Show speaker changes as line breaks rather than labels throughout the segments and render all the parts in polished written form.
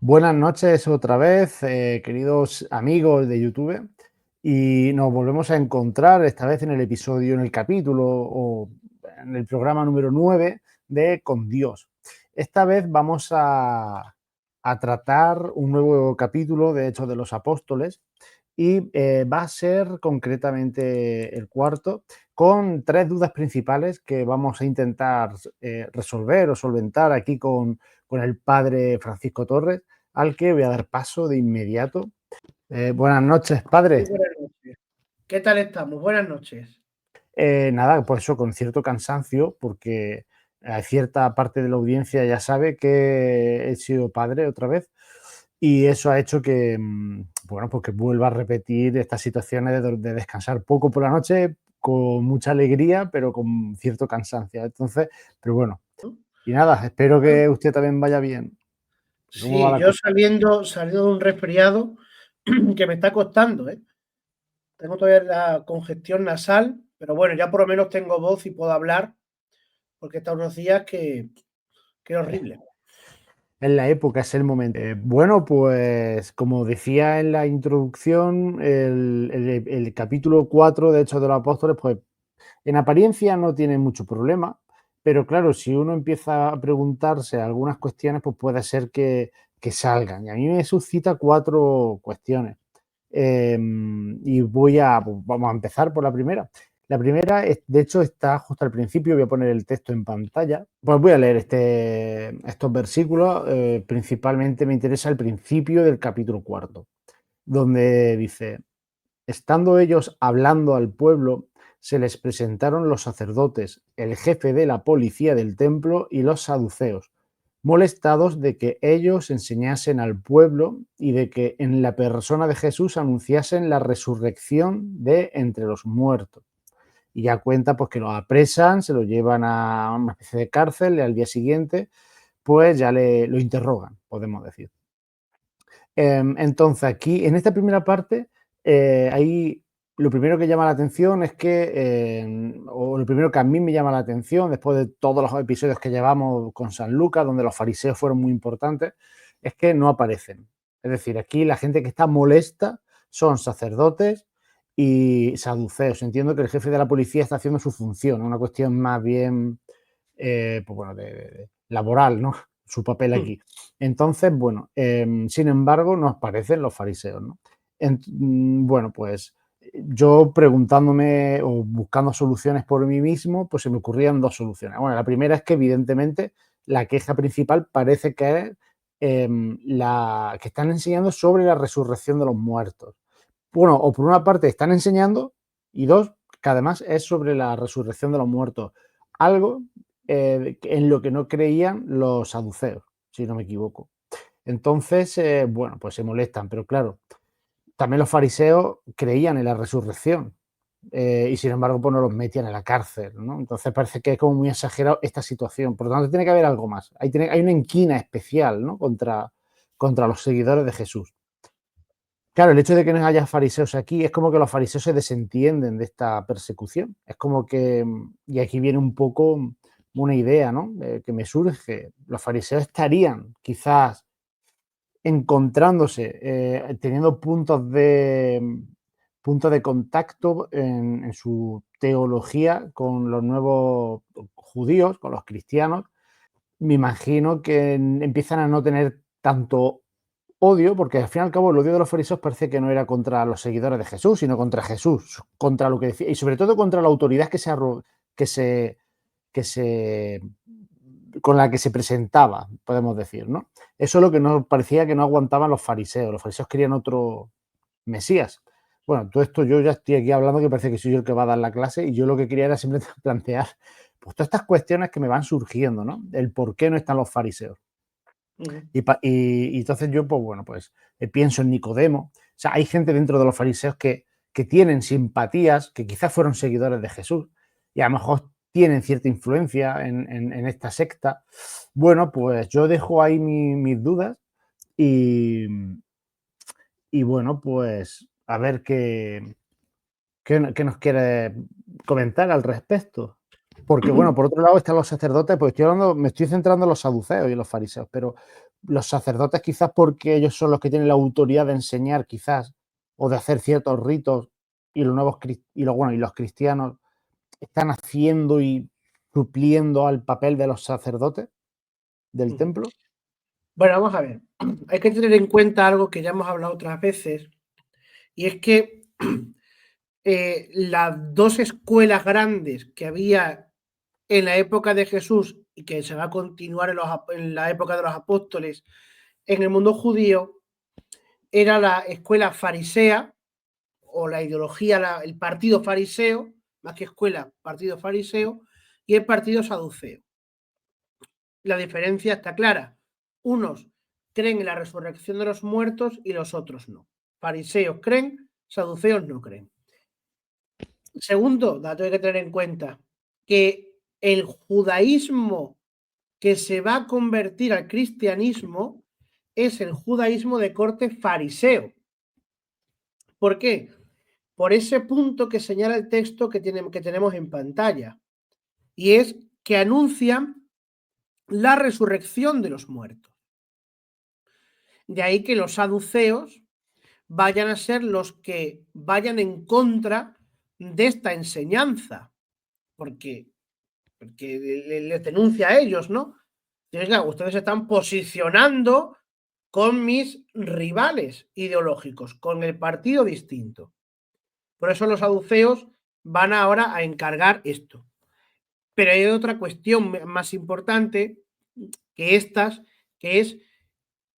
Buenas noches otra vez, queridos amigos de YouTube, y nos volvemos a encontrar esta vez en el episodio, en el capítulo o en el programa número 9 de Con Dios. Esta vez vamos a tratar un nuevo capítulo de Hechos de los Apóstoles y va a ser concretamente el cuarto, con tres dudas principales que vamos a intentar resolver o solventar aquí con el padre Francisco Torres, al que voy a dar paso de inmediato. Buenas noches,
Muy
padre.
buenas noches. ¿Qué tal estamos? Buenas noches.
Nada, por eso con cierto cansancio, porque hay cierta parte de la audiencia ya sabe que he sido padre otra vez y eso ha hecho que, bueno, pues que vuelva a repetir estas situaciones de descansar poco por la noche, con mucha alegría, pero con cierto cansancio. Entonces, pero bueno,
¿No?
y nada, espero
Bueno,
que usted también vaya bien. ¿Cómo va
sí,
la
yo
cosa?
saliendo de un resfriado que me está costando, ¿eh? Tengo todavía la congestión nasal, pero bueno, ya por lo menos tengo voz y puedo hablar, porque están unos días que horrible.
Es la época, es el momento. Bueno, pues como decía en la introducción, el capítulo 4 de Hechos de los Apóstoles, pues en apariencia no tiene mucho problema, pero claro, si uno empieza a preguntarse algunas cuestiones, pues puede ser que salgan. Y a mí me suscita cuatro cuestiones. Y pues vamos a empezar por la primera. La primera, de hecho, está justo al principio, voy a poner el texto en pantalla. Pues voy a leer estos versículos. Principalmente me interesa el principio del capítulo cuarto, donde dice, estando ellos hablando al pueblo, se les presentaron los sacerdotes, el jefe de la policía del templo y los saduceos, molestados de que ellos enseñasen al pueblo y de que en la persona de Jesús anunciasen la resurrección de entre los muertos. Y ya cuenta pues que lo apresan, se lo llevan a una especie de cárcel y al día siguiente pues ya lo interrogan, podemos decir. Entonces, aquí, en esta primera parte, ahí lo primero que llama la atención es que, o lo primero que a mí me llama la atención, después de todos los episodios que llevamos con San Lucas, donde los fariseos fueron muy importantes, es que no aparecen. Es decir, aquí la gente que está molesta son sacerdotes y saduceos. Entiendo que el jefe de la policía está haciendo su función, una cuestión más bien, pues bueno, de laboral, ¿no? Su papel
Mm.
aquí. Entonces, bueno, sin embargo, nos parecen los fariseos, ¿no? Bueno, pues yo preguntándome o buscando soluciones por mí mismo, pues se me ocurrían dos soluciones. Bueno, la primera es que evidentemente la queja principal parece que es la que están enseñando sobre la resurrección de los muertos. Bueno, o por una parte están enseñando y dos, que además es sobre la resurrección de los muertos. Algo en lo que no creían los saduceos, si no me equivoco. Entonces, bueno, pues se molestan, pero claro, también los fariseos creían en la resurrección y sin embargo, pues no los metían en la cárcel, ¿no? Entonces parece que es como muy exagerado esta situación. Por lo tanto, tiene que haber algo más. Hay una inquina especial, ¿no? Contra los seguidores de Jesús. Claro, el hecho de que no haya fariseos aquí es como que los fariseos se desentienden de esta persecución. Es como que, y aquí viene un poco una idea, ¿no? Que me surge. Los fariseos estarían quizás encontrándose, teniendo puntos de contacto en su teología con los nuevos judíos, con los cristianos. Me imagino que empiezan a no tener tanto odio, porque al fin y al cabo el odio de los fariseos parece que no era contra los seguidores de Jesús, sino contra Jesús, contra lo que decía, y sobre todo contra la autoridad que se, que se con la que se presentaba, podemos decir, ¿no? Eso es lo que no parecía que no aguantaban los fariseos. Los fariseos querían otro Mesías. Bueno, todo esto yo ya estoy aquí hablando que parece que soy yo el que va a dar la clase y yo lo que quería era simplemente plantear pues todas estas cuestiones que me van surgiendo, ¿no? El por qué no están los fariseos.
Ujú.
Y entonces yo, pues bueno, pues pienso en Nicodemo. O sea, hay gente dentro de los fariseos que tienen simpatías, que quizás fueron seguidores de Jesús y a lo mejor tienen cierta influencia en esta secta. Bueno, pues yo dejo ahí mis dudas y, y bueno, pues a ver qué nos quiere comentar al respecto. Porque, bueno, por otro lado están los sacerdotes, pues estoy hablando, me estoy centrando en los saduceos y los fariseos, pero los sacerdotes quizás porque ellos son los que tienen la autoridad de enseñar quizás o de hacer ciertos ritos y los cristianos están haciendo y supliendo al papel de los sacerdotes del templo.
Bueno, vamos a ver. Hay que tener en cuenta algo que ya hemos hablado otras veces, y es que las dos escuelas grandes que había en la época de Jesús y que se va a continuar en la época de los apóstoles en el mundo judío, era la escuela farisea o la ideología, el partido fariseo, más que escuela, partido fariseo, y el partido saduceo. La diferencia está clara. Unos creen en la resurrección de los muertos y los otros no. Fariseos creen, saduceos no creen. Segundo dato que hay que tener en cuenta, que el judaísmo que se va a convertir al cristianismo es el judaísmo de corte fariseo. ¿Por qué? Por ese punto que señala el texto que tenemos en pantalla, y es que anuncian la resurrección de los muertos. De ahí que los saduceos vayan a ser los que vayan en contra de esta enseñanza, porque les denuncia a ellos, ¿no? Entonces, ustedes se están posicionando con mis rivales ideológicos, con el partido distinto. Por eso los saduceos van ahora a encargar esto. Pero hay otra cuestión más importante que estas, que es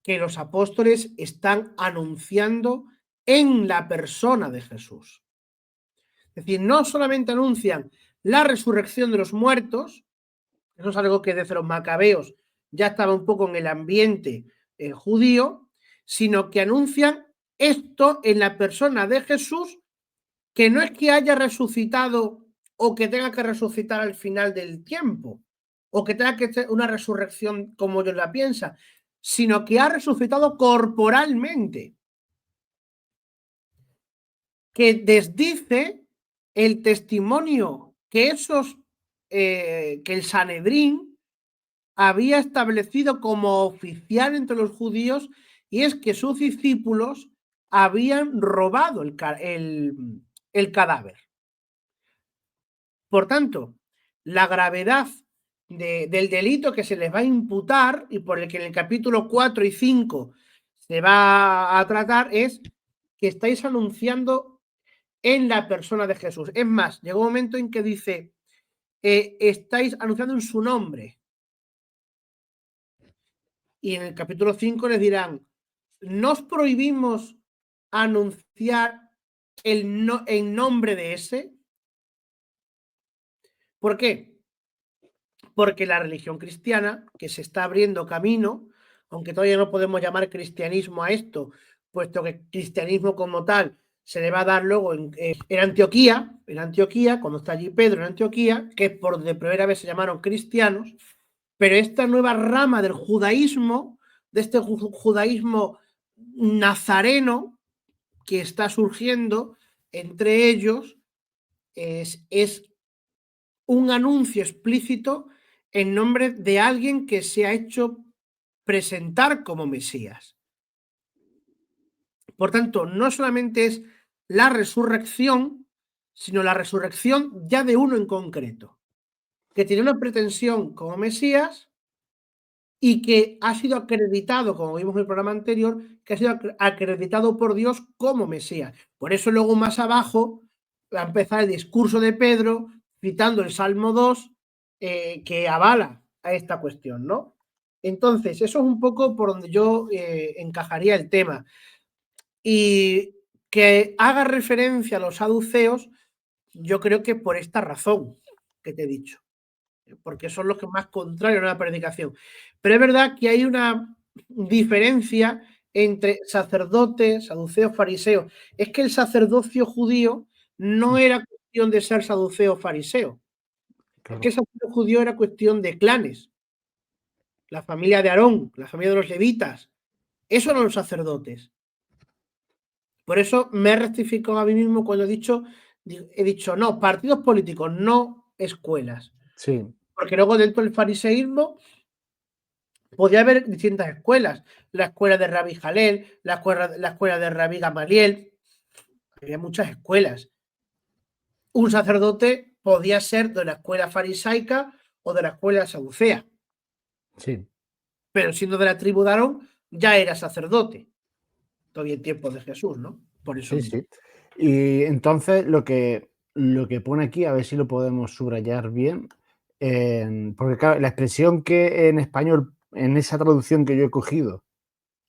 que los apóstoles están anunciando en la persona de Jesús. Es decir, no solamente anuncian la resurrección de los muertos, eso es algo que desde los macabeos ya estaba un poco en el ambiente judío, sino que anuncian esto en la persona de Jesús, que no es que haya resucitado o que tenga que resucitar al final del tiempo, o que tenga que ser una resurrección como ellos la piensan, sino que ha resucitado corporalmente, que desdice el testimonio que que el Sanedrín había establecido como oficial entre los judíos, y es que sus discípulos habían robado el cadáver. Por tanto, la gravedad del delito que se les va a imputar y por el que en el capítulo 4 y 5 se va a tratar es que estáis anunciando en la persona de Jesús. Es más, llegó un momento en que dice, estáis anunciando en su nombre. Y en el capítulo 5 les dirán, ¿no os prohibimos anunciar en nombre de ese? ¿Por qué? Porque la religión cristiana, que se está abriendo camino, aunque todavía no podemos llamar cristianismo a esto, puesto que cristianismo como tal se le va a dar luego en Antioquía, cuando está allí Pedro en Antioquía, que es por donde primera vez se llamaron cristianos, pero esta nueva rama del judaísmo, de este judaísmo nazareno que está surgiendo entre ellos, es un anuncio explícito en nombre de alguien que se ha hecho presentar como Mesías. Por tanto, no solamente es la resurrección, sino la resurrección ya de uno en concreto, que tiene una pretensión como Mesías y que ha sido acreditado, como vimos en el programa anterior, que ha sido acreditado por Dios como Mesías. Por eso luego más abajo va a empezar el discurso de Pedro, citando el Salmo 2, que avala a esta cuestión, ¿no? Entonces, eso es un poco por donde yo encajaría el tema. Y que haga referencia a los saduceos, yo creo que por esta razón que te he dicho, porque son los que más contrarios a la predicación. Pero es verdad que hay una diferencia entre sacerdotes, saduceos, fariseos. Es que el sacerdocio judío no era cuestión de ser saduceo o fariseo.
Claro.
Es que el sacerdocio judío era cuestión de clanes. La familia de Aarón, la familia de los levitas. Eso eran los sacerdotes. Por eso me he rectificado a mí mismo cuando he dicho no, partidos políticos, no escuelas.
Sí.
Porque luego dentro del fariseísmo Podía haber distintas escuelas, la escuela de Rabbi Jalel, la escuela de Rabbi Gamaliel, había muchas escuelas. Un sacerdote podía ser de la escuela farisaica o de la escuela saducea.
Sí.
Pero siendo de la tribu de Aarón, ya era sacerdote. Todavía en tiempos de Jesús, ¿no? Por eso
Sí,
mismo.
sí. Y entonces lo que pone aquí, a ver si lo podemos subrayar bien, porque claro, la expresión que en español, en esa traducción que yo he cogido,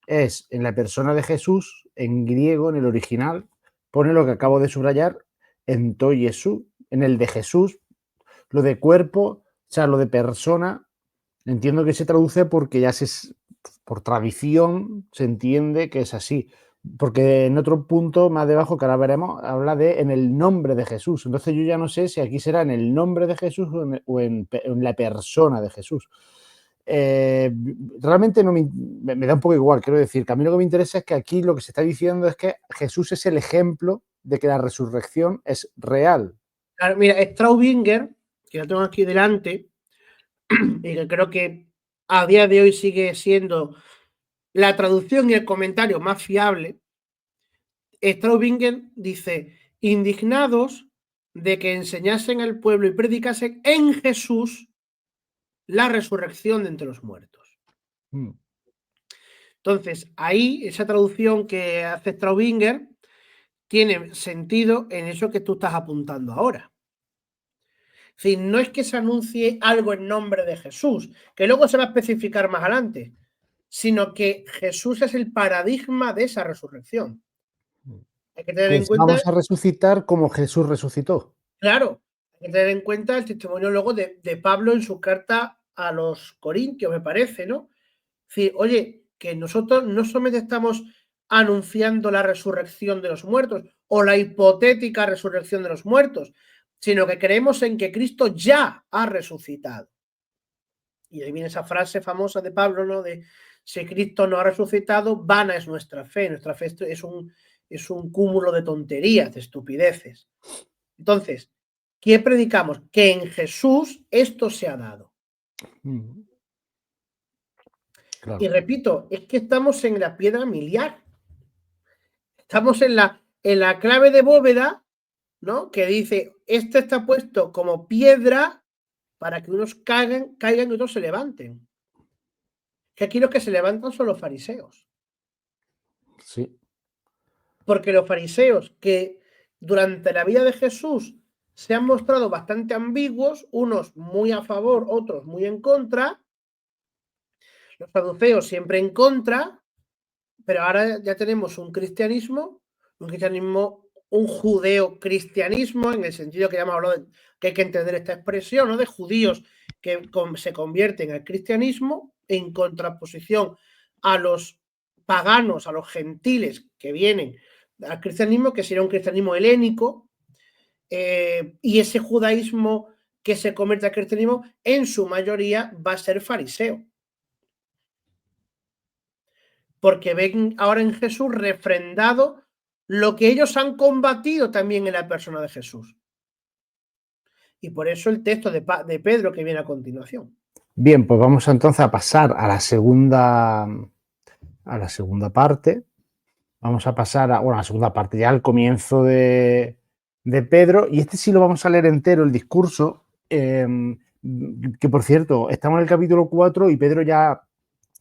es en la persona de Jesús, en griego, en el original, pone lo que acabo de subrayar, en to Jesús, en el de Jesús, lo de cuerpo, o sea, lo de persona, entiendo que se traduce porque por tradición se entiende que es así. Porque en otro punto más debajo, que ahora veremos, habla de en el nombre de Jesús. Entonces yo ya no sé si aquí será en el nombre de Jesús o en la persona de Jesús. Realmente no me da un poco igual, quiero decir, que a mí lo que me interesa es que aquí lo que se está diciendo es que Jesús es el ejemplo de que la resurrección es real.
Claro, mira, Straubinger, que lo tengo aquí delante, y que creo que a día de hoy sigue siendo la traducción y el comentario más fiable, Straubinger dice, indignados de que enseñasen al pueblo y predicasen en Jesús la resurrección de entre los muertos.
Mm.
Entonces, ahí, esa traducción que hace Straubinger tiene sentido en eso que tú estás apuntando ahora. Es decir, no es que se anuncie algo en nombre de Jesús, que luego se va a especificar más adelante, sino que Jesús es el paradigma de esa resurrección. Hay que tener
Que
en cuenta,
vamos a resucitar como Jesús resucitó.
claro, hay que tener en cuenta el testimonio luego de Pablo en su carta a los Corintios, me parece, ¿no? Es decir, oye, que nosotros no solamente estamos anunciando la resurrección de los muertos o la hipotética resurrección de los muertos, sino que creemos en que Cristo ya ha resucitado. Y ahí viene esa frase famosa de Pablo, ¿no? De si Cristo no ha resucitado, vana es nuestra fe. Nuestra fe es un cúmulo de tonterías, de estupideces. Entonces, ¿qué predicamos? Que en Jesús esto se ha dado.
Mm.
Y
Claro.
repito, es que estamos en la piedra miliar. Estamos en la clave de bóveda, ¿no? Que dice, este está puesto como piedra para que unos caigan y otros se levanten. Que aquí los que se levantan son los fariseos.
Sí.
Porque los fariseos que durante la vida de Jesús se han mostrado bastante ambiguos, unos muy a favor, otros muy en contra, los saduceos siempre en contra, pero ahora ya tenemos un cristianismo, un judeo-cristianismo, en el sentido que ya hemos hablado de que hay que entender esta expresión, ¿no? De judíos que se convierten al cristianismo en contraposición a los paganos, a los gentiles que vienen al cristianismo, que sería un cristianismo helénico, y ese judaísmo que se convierte al cristianismo, en su mayoría va a ser fariseo. Porque ven ahora en Jesús refrendado lo que ellos han combatido también en la persona de Jesús. Y por eso el texto de Pedro que viene a continuación.
Bien, pues vamos entonces a pasar a la segunda parte. Vamos a pasar a la segunda parte, ya al comienzo de Pedro, y este sí lo vamos a leer entero, el discurso, que por cierto, estamos en el capítulo 4 y Pedro ya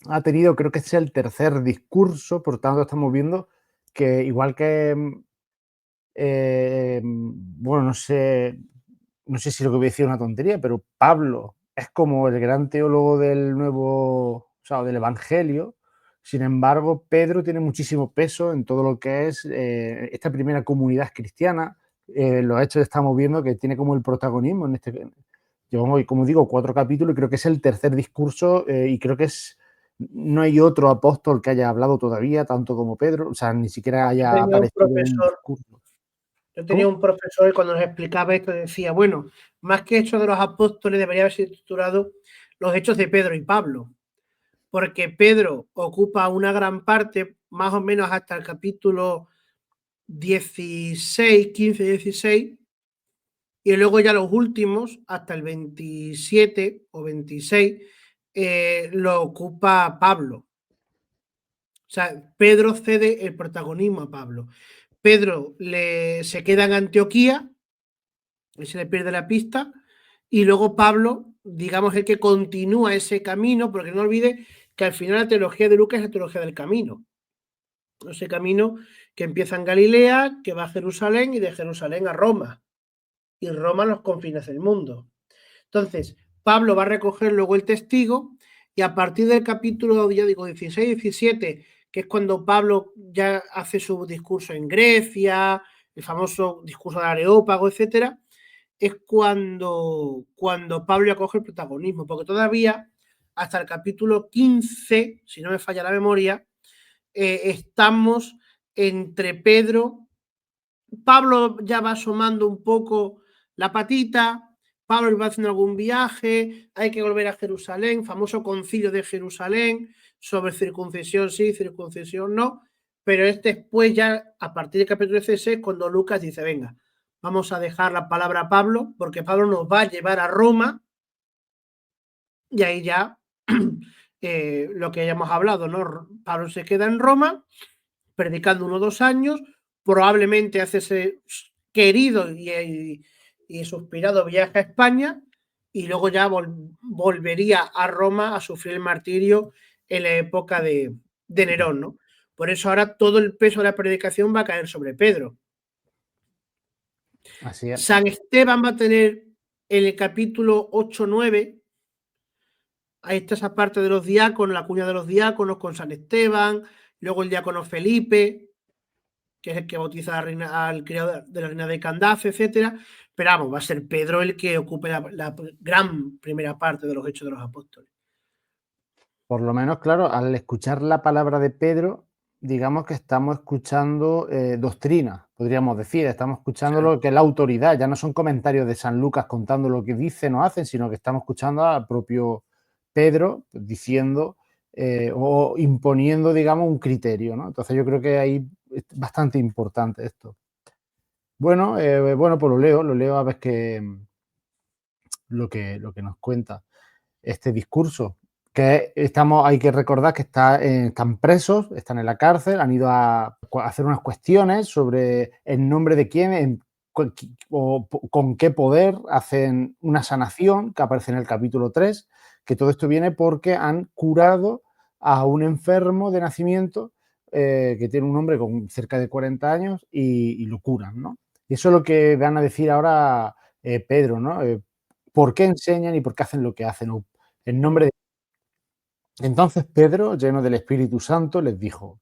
ha tenido, creo que este es el tercer discurso, por tanto estamos viendo que igual que, bueno, no sé si lo que voy a decir es una tontería, pero Pablo es como el gran teólogo del nuevo, o sea, del Evangelio. Sin embargo, Pedro tiene muchísimo peso en todo lo que es esta primera comunidad cristiana. Los hechos estamos viendo que tiene como el protagonismo en este. Llevamos, como digo, 4 capítulos y creo que es el tercer discurso y creo que no hay otro apóstol que haya hablado todavía tanto como Pedro, o sea, ni siquiera
Yo
haya
tenía un
aparecido en un
profesor,
discurso.
yo tenía
¿Cómo?
un profesor y cuando nos explicaba esto decía, bueno, más que Hechos de los Apóstoles debería haberse titulado Los Hechos de Pedro y Pablo, porque Pedro ocupa una gran parte, más o menos hasta el capítulo 16, 15, 16, y luego ya los últimos, hasta el 27 o 26, lo ocupa Pablo. O sea, Pedro cede el protagonismo a Pablo. Pedro se queda en Antioquía, y se le pierde la pista, y luego Pablo, digamos, el que continúa ese camino, porque no olvide que al final la teología de Lucas es la teología del camino. Ese camino que empieza en Galilea, que va a Jerusalén y de Jerusalén a Roma. Y Roma los confines del mundo. Entonces, Pablo va a recoger luego el testigo y a partir del capítulo, ya digo, 16, 17, que es cuando Pablo ya hace su discurso en Grecia, el famoso discurso de Areópago, etcétera, es cuando Pablo ya coge el protagonismo, porque todavía hasta el capítulo 15, si no me falla la memoria, estamos entre Pedro, Pablo ya va asomando un poco la patita, Pablo va haciendo algún viaje, hay que volver a Jerusalén, famoso concilio de Jerusalén, sobre circuncisión sí, circuncisión no, pero es después ya, a partir del capítulo 16, cuando Lucas dice, venga, vamos a dejar la palabra a Pablo, porque Pablo nos va a llevar a Roma, y ahí ya lo que ya hemos hablado, ¿no? Pablo se queda en Roma, predicando 1 o 2 años, probablemente hace ese querido y suspirado viaje a España y luego ya volvería a Roma a sufrir el martirio en la época de Nerón, ¿no? Por eso ahora todo el peso de la predicación va a caer sobre Pedro.
Así es.
San Esteban va a tener en el capítulo 8-9, ahí está esa parte de los diáconos, la cuña de los diáconos con San Esteban, luego el diácono Felipe, que es el que bautiza al criado de la reina de Candace, etcétera. Pero vamos, va a ser Pedro el que ocupe la gran primera parte de los Hechos de los Apóstoles.
Por lo menos, claro, al escuchar la palabra de Pedro, digamos que estamos escuchando doctrina, podríamos decir, estamos escuchando
Claro.
lo que es la autoridad, ya no son comentarios de San Lucas contando lo que dicen o hacen, sino que estamos escuchando al propio Pedro diciendo o imponiendo, digamos, un criterio, ¿no? Entonces yo creo que ahí es bastante importante esto. Bueno, pues lo leo a ver qué lo que nos cuenta este discurso. Que hay que recordar que están presos, están en la cárcel, han ido a hacer unas cuestiones sobre en nombre de quién o con qué poder hacen una sanación, que aparece en el capítulo 3, que todo esto viene porque han curado a un enfermo de nacimiento que tiene un hombre con cerca de 40 años y lo curan, ¿no? Y eso es lo que van a decir ahora Pedro, ¿no? ¿Por qué enseñan y por qué hacen lo que hacen? En nombre de... Entonces Pedro, lleno del Espíritu Santo, les dijo: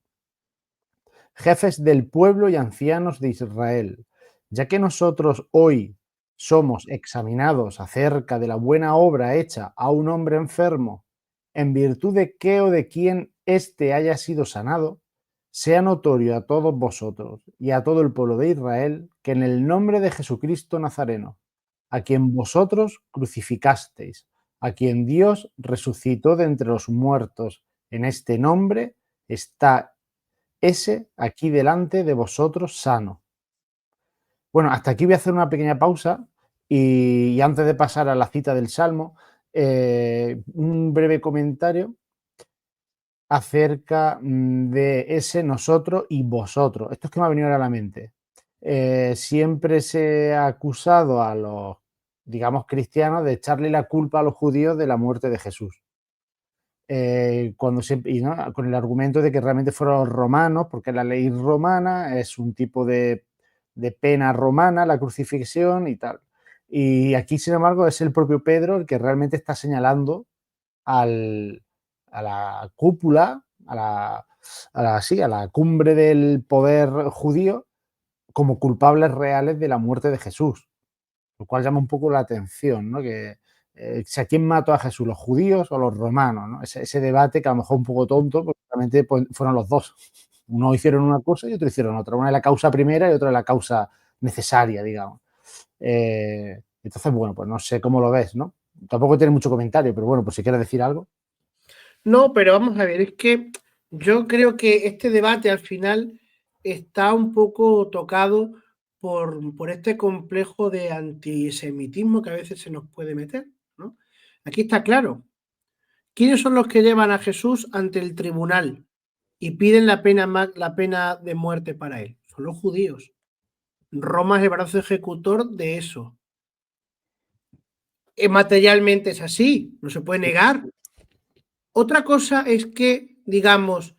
jefes del pueblo y ancianos de Israel, ya que nosotros hoy somos examinados acerca de la buena obra hecha a un hombre enfermo, en virtud de qué o de quién éste haya sido sanado, sea notorio a todos vosotros y a todo el pueblo de Israel que en el nombre de Jesucristo Nazareno, a quien vosotros crucificasteis, a quien Dios resucitó de entre los muertos, en este nombre está ese aquí delante de vosotros sano. Bueno, hasta aquí voy a hacer una pequeña pausa y antes de pasar a la cita del Salmo, un breve comentario acerca de ese nosotros y vosotros. Esto es que me ha venido ahora a la mente. Siempre se ha acusado a los, digamos, cristianos de echarle la culpa a los judíos de la muerte de Jesús. ¿No? Con el argumento de que realmente fueron los romanos, porque la ley romana es un tipo de pena romana, la crucifixión y tal. Y aquí, sin embargo, es el propio Pedro el que realmente está señalando al, a la cúpula, a la cumbre del poder judío, como culpables reales de la muerte de Jesús, lo cual llama un poco la atención, ¿no? Que si a quién mató a Jesús, los judíos o los romanos, ¿no? Ese debate que a lo mejor es un poco tonto, porque realmente pues, fueron los dos. Uno hicieron una cosa y otro hicieron otra. Una es la causa primera y otra es la causa necesaria, digamos. Entonces, bueno, pues no sé cómo lo ves, ¿no? Tampoco tiene mucho comentario, pero bueno, pues si quieres decir algo.
No, pero vamos a ver, es que yo creo que este debate al final está un poco tocado por este complejo de antisemitismo que a veces se nos puede meter, ¿no? Aquí está claro ¿Quiénes son los que llevan a Jesús ante el tribunal y piden la pena de muerte para él? Son los judíos. Roma es el brazo ejecutor de eso. Materialmente es así, no se puede negar. Otra cosa es que, digamos,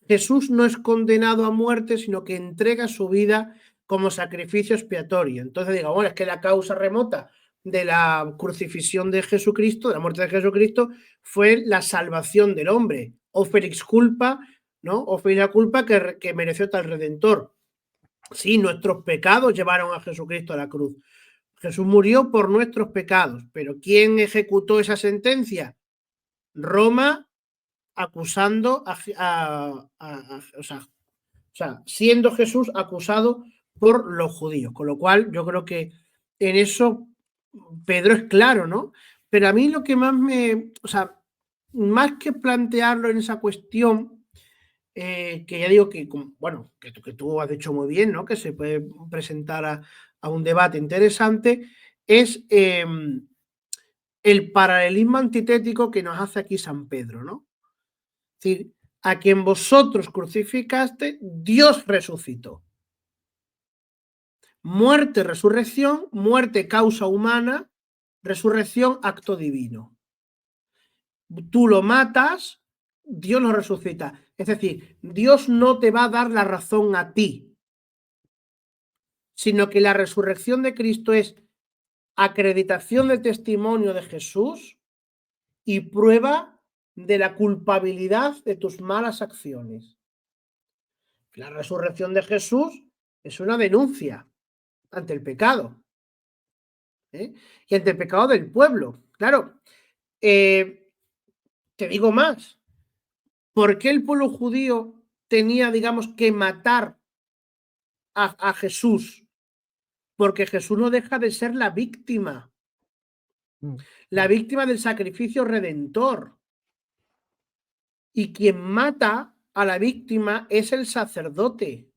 Jesús no es condenado a muerte, sino que entrega su vida como sacrificio expiatorio. Entonces, digamos, bueno, es que la causa remota de la crucifixión de Jesucristo, de la muerte de Jesucristo, fue la salvación del hombre. Oferix culpa, ¿no? Oferix la culpa que mereció tal redentor. Sí, nuestros pecados llevaron a Jesucristo a la cruz. Jesús murió por nuestros pecados, pero ¿quién ejecutó esa sentencia? Roma, acusando o sea, siendo Jesús acusado por los judíos, con lo cual yo creo que en eso Pedro es claro, ¿no? Pero a mí lo que más o sea, más que plantearlo en esa cuestión, que ya digo que, bueno, que tú has dicho muy bien, ¿no? Que se puede presentar a un debate interesante, es el paralelismo antitético que nos hace aquí San Pedro, ¿no? Es decir, a quien vosotros crucificaste, Dios resucitó. Muerte, resurrección, muerte, causa humana, resurrección, acto divino. Tú lo matas, Dios lo resucita. Es decir, Dios no te va a dar la razón a ti, sino que la resurrección de Cristo es acreditación del testimonio de Jesús y prueba de la culpabilidad de tus malas acciones. La resurrección de Jesús es una denuncia ante el pecado, ¿eh? Y ante el pecado del pueblo. Claro, te digo más. ¿Por qué el pueblo judío tenía, digamos, que matar a Jesús? Porque Jesús no deja de ser la víctima del sacrificio redentor. Y quien mata a la víctima es el sacerdote.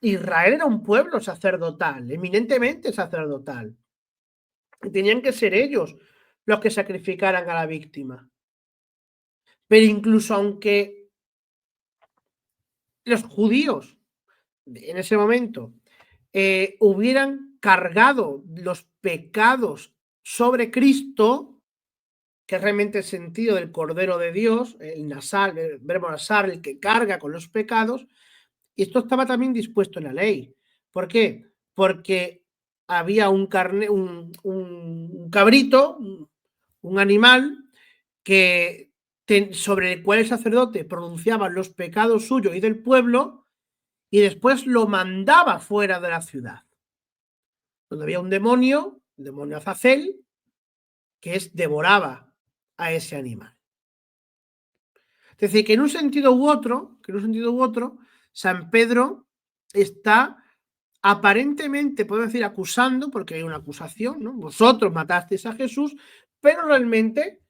Israel era un pueblo sacerdotal, eminentemente sacerdotal. Y tenían que ser ellos los que sacrificaran a la víctima. Pero incluso aunque los judíos en ese momento hubieran cargado los pecados sobre Cristo, que es realmente el sentido del Cordero de Dios, el nasal, el verbo nasar, el que carga con los pecados, y esto estaba también dispuesto en la ley. ¿Por qué? Porque había un cabrito, un animal, sobre el cual el sacerdote pronunciaba los pecados suyos y del pueblo, y después lo mandaba fuera de la ciudad. Donde había un demonio, el demonio Azazel, que devoraba a ese animal. Es decir, que en un sentido u otro, San Pedro está aparentemente, podemos decir, acusando, porque hay una acusación, ¿no? Vosotros matasteis a Jesús, pero realmente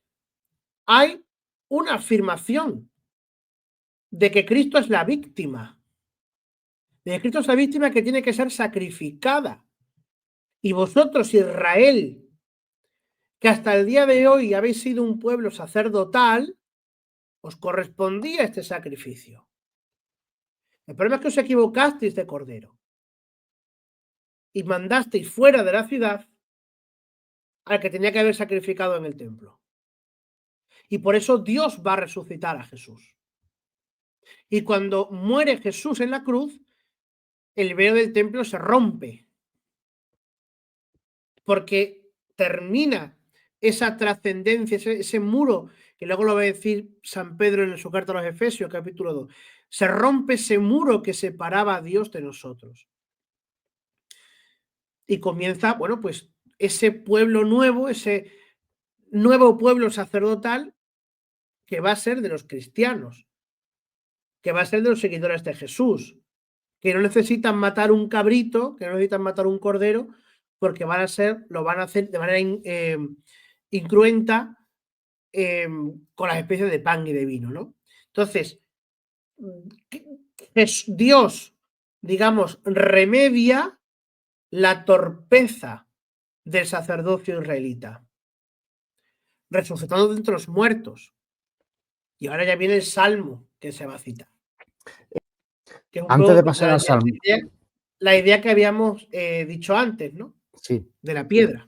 hay una afirmación de que Cristo es la víctima, de que Cristo es la víctima que tiene que ser sacrificada. Y vosotros, Israel, que hasta el día de hoy habéis sido un pueblo sacerdotal, os correspondía este sacrificio. El problema es que os equivocasteis de cordero y mandasteis fuera de la ciudad al que tenía que haber sacrificado en el templo. Y por eso Dios va a resucitar a Jesús. Y cuando muere Jesús en la cruz, el velo del templo se rompe, porque termina esa trascendencia, ese muro, que luego lo va a decir San Pedro en su carta a los Efesios, capítulo 2. Se rompe ese muro que separaba a Dios de nosotros. Y comienza, bueno, pues ese pueblo nuevo, ese nuevo pueblo sacerdotal que va a ser de los cristianos, que va a ser de los seguidores de Jesús, que no necesitan matar un cabrito, que no necesitan matar un cordero, porque lo van a hacer de manera incruenta con las especies de pan y de vino, ¿no? Entonces, Dios, digamos, remedia la torpeza del sacerdocio israelita. resucitando de entre los muertos. Y ahora ya viene el Salmo que se va a citar. Que es un
Antes de
poco
pasar al Salmo,
la idea que habíamos dicho antes, ¿no?
sí.
De la piedra.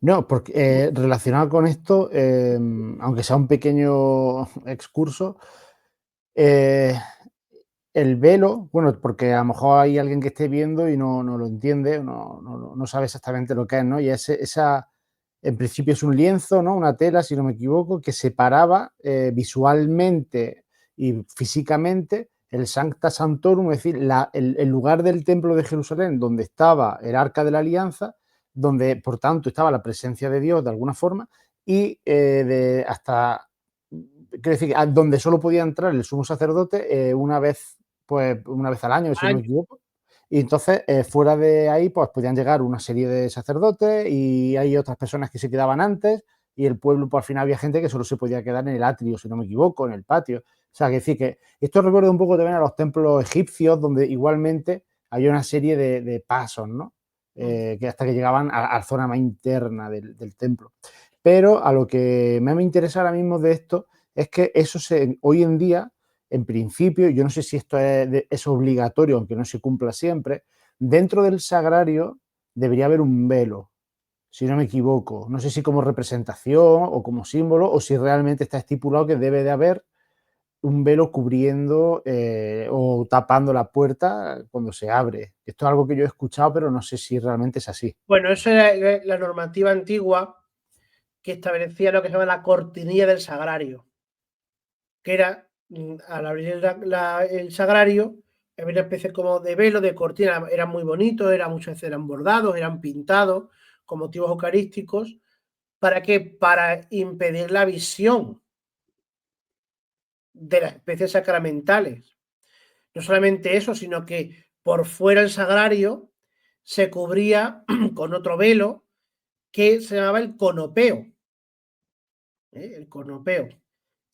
No, porque relacionado con esto, aunque sea un pequeño excurso, el velo, bueno, porque a lo mejor hay alguien que esté viendo y no lo entiende, no sabe exactamente lo que es, ¿no? Y esa, en principio es un lienzo, ¿no? Una tela, si no me equivoco, que separaba visualmente y físicamente el Sancta Sanctorum, es decir, el lugar del templo de Jerusalén donde estaba el Arca de la Alianza, donde por tanto estaba la presencia de Dios de alguna forma, y hasta, quiero decir, donde solo podía entrar el sumo sacerdote una vez al año, si no me equivoco. Y entonces, fuera de ahí, pues podían llegar una serie de sacerdotes y hay otras personas que se quedaban antes y el pueblo, pues al final había gente que solo se podía quedar en el atrio, si no me equivoco, en el patio. O sea, que decir que esto recuerda un poco también a los templos egipcios, donde igualmente había una serie de pasos, ¿no? Que hasta que llegaban a la zona más interna del templo. Pero a lo que me interesa ahora mismo de esto es que eso hoy en día, en principio, yo no sé si esto es obligatorio, aunque no se cumpla siempre, dentro del sagrario debería haber un velo, si no me equivoco. No sé si como representación o como símbolo, o si realmente está estipulado que debe de haber un velo cubriendo o tapando la puerta cuando se abre. Esto es algo que yo he escuchado, pero no sé si realmente es así.
Bueno, eso era la normativa antigua que establecía lo que se llama la cortinilla del sagrario, que era, al abrir el sagrario, había una especie como de velo, de cortina, eran muy bonitos, muchas veces eran bordados, eran pintados con motivos eucarísticos. ¿Para qué? Para impedir la visión de las especies sacramentales. No solamente eso, sino que por fuera el sagrario se cubría con otro velo que se llamaba el conopeo. El conopeo.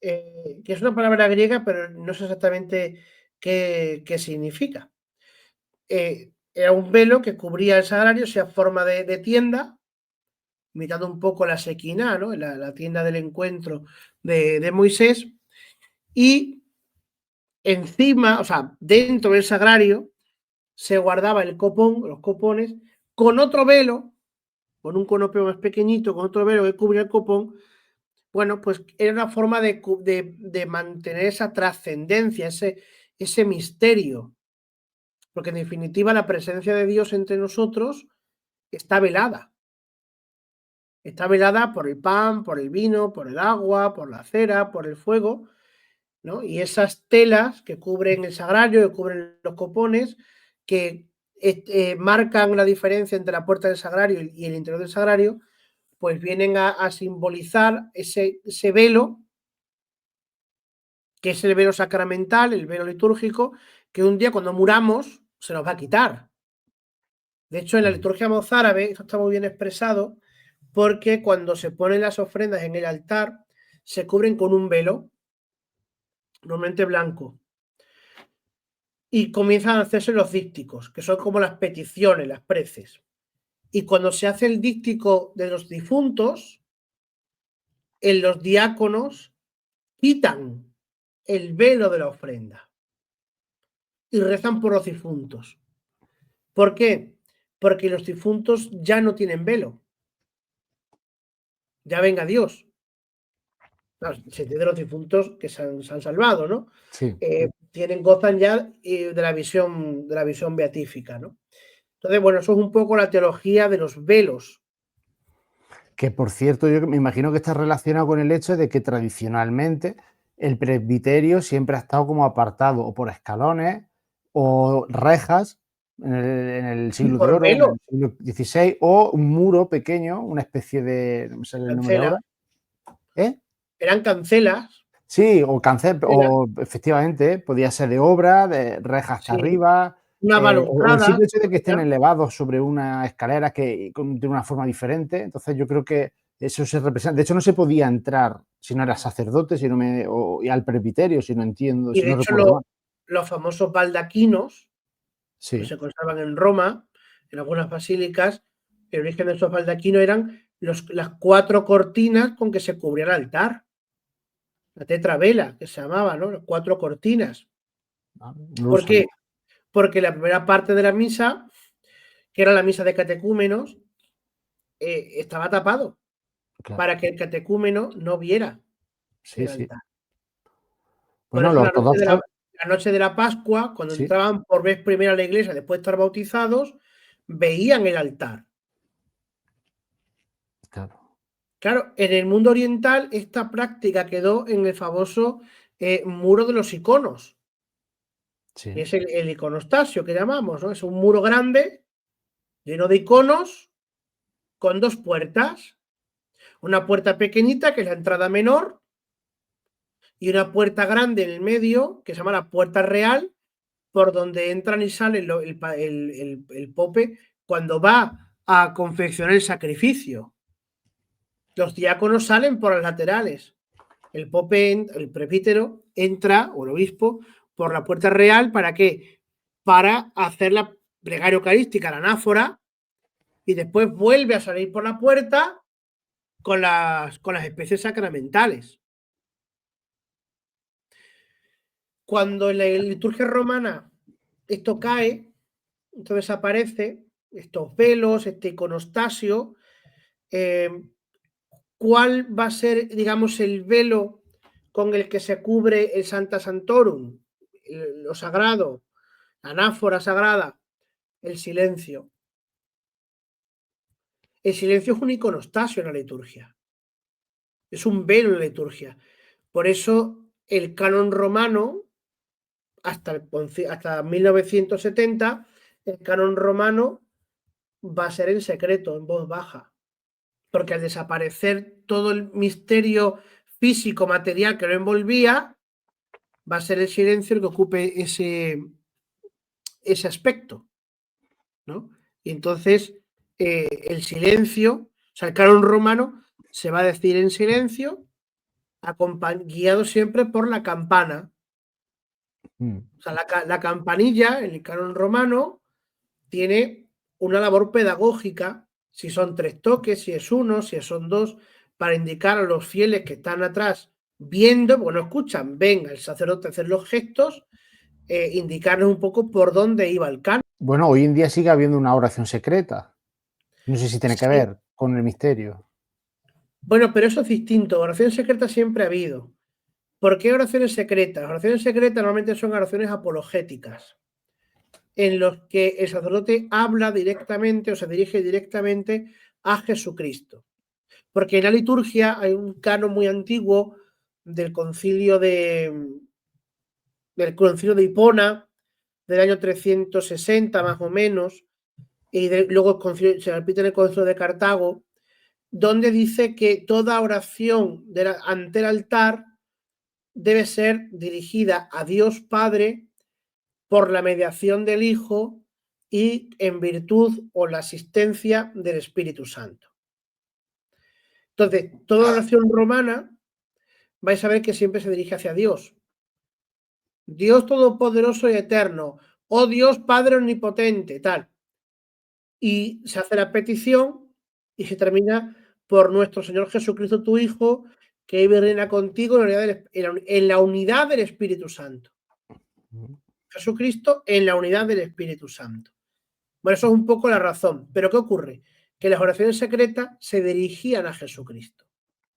Que es una palabra griega, pero no sé exactamente qué significa. Era un velo que cubría el sagrario, sea forma de tienda, imitando un poco la sequiná, ¿no? La tienda del encuentro de Moisés, y encima, o sea, dentro del sagrario, se guardaba el copón, los copones, con otro velo, con un conopeo más pequeñito, con otro velo que cubría el copón. Bueno, pues era una forma de mantener esa trascendencia, ese misterio, porque en definitiva la presencia de Dios entre nosotros está velada. Está velada por el pan, por el vino, por el agua, por la cera, por el fuego, ¿no? Y esas telas que cubren el sagrario, que cubren los copones, que marcan la diferencia entre la puerta del sagrario y el interior del sagrario, pues vienen a simbolizar ese velo, que es el velo sacramental, el velo litúrgico, que un día cuando muramos se nos va a quitar. De hecho, en la liturgia mozárabe esto está muy bien expresado, porque cuando se ponen las ofrendas en el altar, se cubren con un velo, normalmente blanco, y comienzan a hacerse los dípticos, que son como las peticiones, las preces. Y cuando se hace el díptico de los difuntos, los diáconos quitan el velo de la ofrenda y rezan por los difuntos. ¿Por qué? Porque los difuntos ya no tienen velo. Ya venga Dios. Claro, se entiende los difuntos que se han salvado, ¿no?
Sí.
Gozan ya de la visión beatífica, ¿no? Entonces, bueno, eso es un poco la teología de los velos.
Que por cierto, yo me imagino que está relacionado con el hecho de que tradicionalmente el presbiterio siempre ha estado como apartado o por escalones o rejas en el
Y
siglo de
por
oro, en
velo,
el siglo XVI, o un muro pequeño, una especie de, no me sale el nombre
cancela,
ahora, ¿eh?
eran cancelas,
Sí, o cancel,
cancela,
o efectivamente, podía ser de obra, de rejas hasta
sí,
arriba,
una
o el
balaustrada,
simple hecho de que estén
¿ya?
elevados sobre una escalera de una forma diferente. Entonces, yo creo que eso se representa. De hecho, no se podía entrar si no era sacerdote, y al presbiterio, si no entiendo,
Y
si
de
no
hecho
recuerdo mal.
los famosos baldaquinos, que
Sí.
se conservan en Roma, en algunas basílicas, el origen de esos baldaquinos eran las 4 cortinas con que se cubría el altar. La tetravela, que se llamaba, ¿no? Las 4 cortinas.
No lo
¿Por qué?
sabía.
Porque la primera parte de la misa, que era la misa de catecúmenos, estaba tapado
Claro.
para que el catecúmeno no viera
Sí,
el
sí.
altar. Por
Bueno,
eso
los
la
ortodoxos,
noche de la Pascua, cuando
sí,
entraban por vez primera a la iglesia después de estar bautizados, veían el altar.
claro.
Claro, en el mundo oriental esta práctica quedó en el famoso muro de los iconos,
Sí,
que es el iconostasio que llamamos, ¿no? Es un muro grande, lleno de iconos, con 2 puertas. Una puerta pequeñita, que es la entrada menor, y una puerta grande en el medio, que se llama la puerta real, por donde entran y salen el pope cuando va a confeccionar el sacrificio. Los diáconos salen por las laterales. El pope, el presbítero, entra, o el obispo, por la puerta real. ¿Para qué? Para hacer la plegaria eucarística, la anáfora, y después vuelve a salir por la puerta con las especies sacramentales. Cuando en la liturgia romana esto cae, esto desaparece, estos velos, este iconostasio, ¿cuál va a ser, digamos, el velo con el que se cubre el Santa Santorum, lo sagrado, la anáfora sagrada? El silencio. El silencio es un iconostasio en la liturgia, es un velo en la liturgia. Por eso el canon romano, hasta 1970, el canon romano va a ser en secreto, en voz baja, porque al desaparecer todo el misterio físico, material que lo envolvía, va a ser el silencio el que ocupe ese aspecto, ¿no? Y entonces el silencio, o sea, el canon romano se va a decir en silencio, guiado siempre por la campana. O sea, la campanilla, en el canon romano, tiene una labor pedagógica, si son 3 toques, si es 1, si son 2, para indicar a los fieles que están atrás viendo, porque no escuchan, ven al sacerdote hacer los gestos, indicarles un poco por dónde iba el canon.
Bueno, hoy en día sigue habiendo una oración secreta. No sé si tiene que
Sí.
ver con el misterio.
Bueno, pero eso es distinto. Oración secreta siempre ha habido. ¿Por qué oraciones secretas? Oraciones secretas normalmente son oraciones apologéticas, en los que el sacerdote habla directamente o se dirige directamente a Jesucristo. Porque en la liturgia hay un canon muy antiguo del concilio de Hipona, del año 360 más o menos, y luego se repite en el concilio de Cartago, donde dice que toda oración ante el altar debe ser dirigida a Dios Padre por la mediación del Hijo y en virtud o la asistencia del Espíritu Santo. Entonces, toda oración romana vais a ver que siempre se dirige hacia Dios. Dios Todopoderoso y Eterno, oh Dios Padre Omnipotente, tal. Y se hace la petición y se termina por nuestro Señor Jesucristo, tu Hijo, que vive y reina contigo en la unidad del Espíritu Santo. Jesucristo en la unidad del Espíritu Santo. Bueno, eso es un poco la razón. Pero ¿qué ocurre? Que las oraciones secretas se dirigían a Jesucristo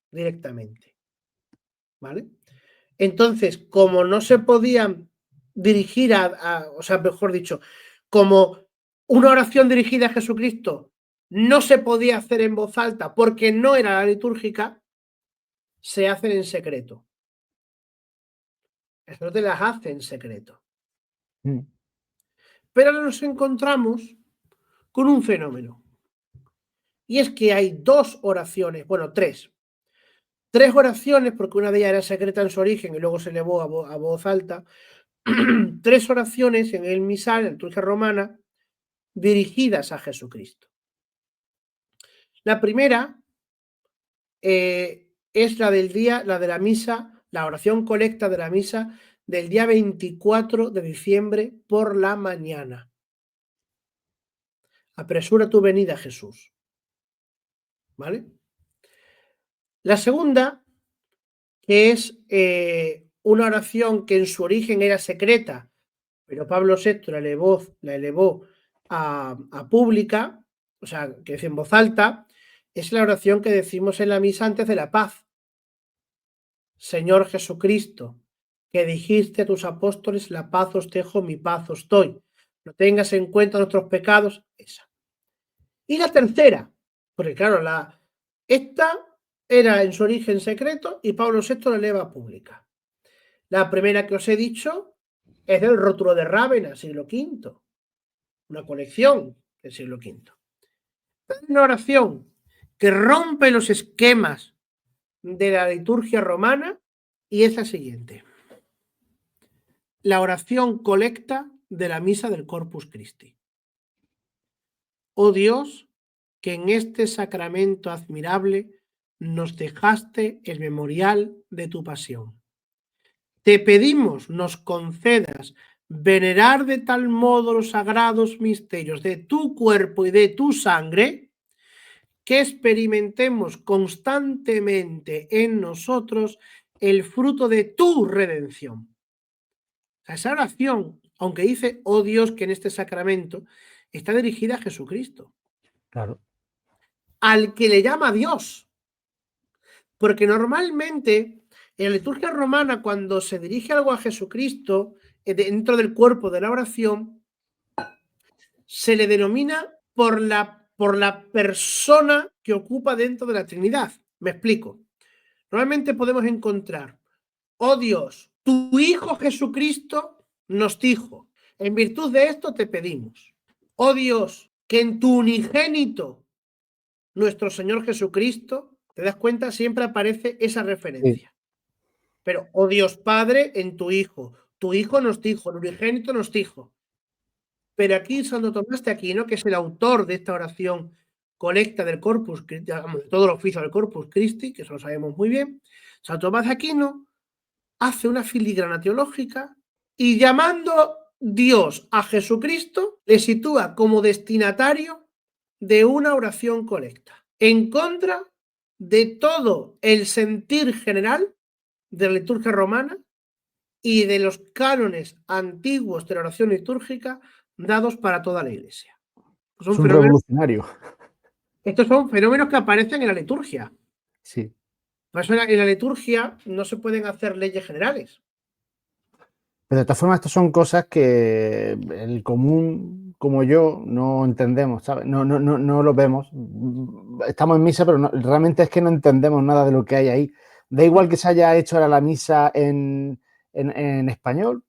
directamente. ¿Vale? Entonces, como no se podían dirigir o sea, mejor dicho, como una oración dirigida a Jesucristo no se podía hacer en voz alta porque no era la litúrgica, se hacen en secreto. Eso te las hace en secreto.
Mm.
Pero ahora nos encontramos con un fenómeno. Y es que hay 2 oraciones, bueno, 3. 3 oraciones, porque una de ellas era secreta en su origen y luego se elevó a voz alta. 3 oraciones en el misal, en la liturgia romana, dirigidas a Jesucristo. La primera es la del día, la de la misa, la oración colecta de la misa del día 24 de diciembre por la mañana. Apresura tu venida, Jesús. ¿vale? La segunda, que es una oración que en su origen era secreta, pero Pablo VI la elevó a pública, o sea, que es en voz alta, es la oración que decimos en la misa antes de la paz. Señor Jesucristo, que dijiste a tus apóstoles, la paz os dejo, mi paz os doy. No tengas en cuenta nuestros pecados, esa. Y la tercera, porque claro, esta era en su origen secreto y Pablo VI la eleva a pública. La primera que os he dicho es del rótulo de Rávena, siglo V, una colección del siglo V. Una oración que rompe los esquemas de la liturgia romana y es la siguiente. La oración colecta de la misa del Corpus Christi. Oh Dios, que en este sacramento admirable nos dejaste el memorial de tu pasión. Te pedimos nos concedas venerar de tal modo los sagrados misterios de tu cuerpo y de tu sangre, que experimentemos constantemente en nosotros el fruto de tu redención. O sea, esa oración, aunque dice, oh Dios, que en este sacramento, está dirigida a Jesucristo.
Claro.
Al que le llama Dios. Porque normalmente en la liturgia romana, cuando se dirige algo a Jesucristo, dentro del cuerpo de la oración, se le denomina por la persona que ocupa dentro de la Trinidad. Me explico. Normalmente podemos encontrar, oh Dios, tu Hijo Jesucristo nos dijo, en virtud de esto te pedimos, oh Dios, que en tu unigénito, nuestro Señor Jesucristo, te das cuenta, siempre aparece esa referencia. Sí. Pero, oh Dios Padre, en tu Hijo nos dijo, el unigénito nos dijo. Pero aquí Santo Tomás de Aquino, que es el autor de esta oración colecta del Corpus, digamos, de todo el oficio del Corpus Christi, que eso lo sabemos muy bien, Santo Tomás de Aquino hace una filigrana teológica y llamando Dios a Jesucristo, le sitúa como destinatario de una oración colecta, en contra de todo el sentir general de la liturgia romana y de los cánones antiguos de la oración litúrgica dados para toda la Iglesia.
Es un revolucionario.
Estos son fenómenos que aparecen en la liturgia.
Sí.
Por eso en la liturgia no se pueden hacer leyes generales.
Pero de todas formas, estas son cosas que el común, como yo, no entendemos, ¿sabes? No lo vemos. Estamos en misa, pero realmente es que no entendemos nada de lo que hay ahí. Da igual que se haya hecho ahora la misa en español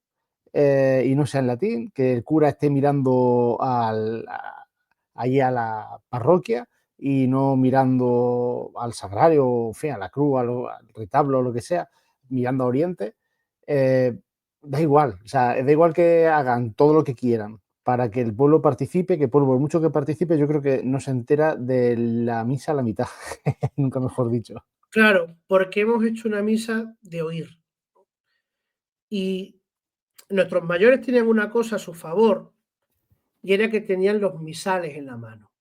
y no sea en latín, que el cura esté mirando allí a la parroquia y no mirando al sagrario, en fin, a la cruz, al retablo, lo que sea, mirando a Oriente. Da igual, o sea, da igual que hagan todo lo que quieran para que el pueblo participe, que el pueblo, por mucho que participe, yo creo que no se entera de la misa a la mitad, nunca mejor dicho.
Claro, porque hemos hecho una misa de oír. Y nuestros mayores tenían una cosa a su favor, y era que tenían los misales en la mano.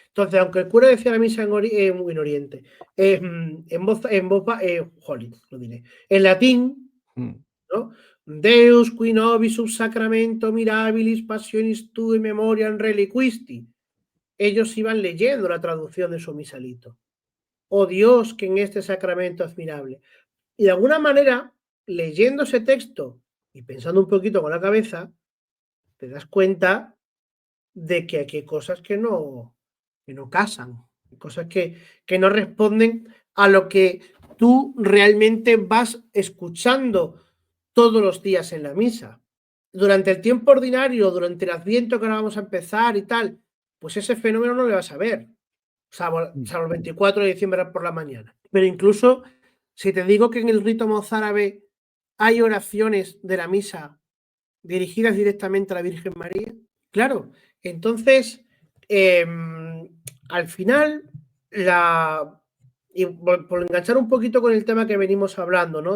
Entonces, aunque el cura decía la misa en Oriente, lo diré, en latín, ¿no? Deus qui nobis sub sacramento mirabilis passionis tui memoriam reliquisti. Ellos iban leyendo la traducción de su misalito. Oh Dios, que en este sacramento admirable. Y de alguna manera, leyendo ese texto y pensando un poquito con la cabeza, te das cuenta de que aquí hay cosas que no casan, cosas que no responden a lo que tú realmente vas escuchando todos los días en la misa. Durante el tiempo ordinario, durante el Adviento que ahora vamos a empezar y tal, pues ese fenómeno no le vas a ver, salvo el 24 de diciembre por la mañana. Pero incluso si te digo que en el rito mozárabe hay oraciones de la misa dirigidas directamente a la Virgen María, claro, entonces al final, y por enganchar un poquito con el tema que venimos hablando, ¿no?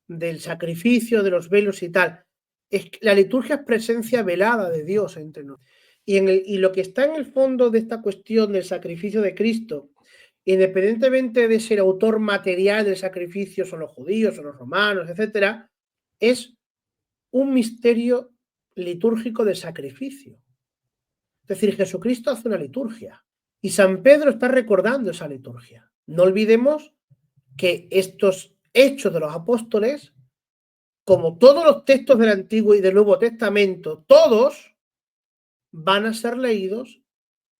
Del sacrificio, de los velos y tal, es que la liturgia es presencia velada de Dios entre nosotros. Y lo que está en el fondo de esta cuestión del sacrificio de Cristo independientemente de ser autor material del sacrificio, son los judíos, son los romanos, etcétera, es un misterio litúrgico de sacrificio. Es decir, Jesucristo hace una liturgia y San Pedro está recordando esa liturgia. No olvidemos que estos hechos de los apóstoles, como todos los textos del Antiguo y del Nuevo Testamento, todos van a ser leídos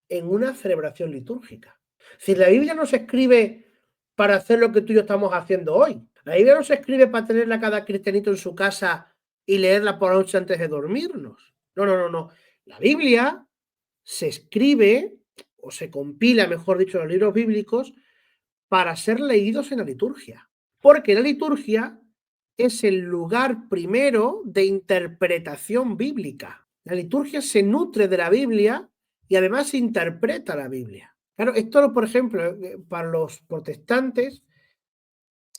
en una celebración litúrgica. Si la Biblia no se escribe para hacer lo que tú y yo estamos haciendo hoy, la Biblia no se escribe para tenerla cada cristianito en su casa y leerla por la noche antes de dormirnos. No, no, no, no. La Biblia se escribe o se compila, mejor dicho, los libros bíblicos para ser leídos en la liturgia. Porque la liturgia es el lugar primero de interpretación bíblica. La liturgia se nutre de la Biblia y además interpreta la Biblia. Claro, esto, por ejemplo, para los protestantes,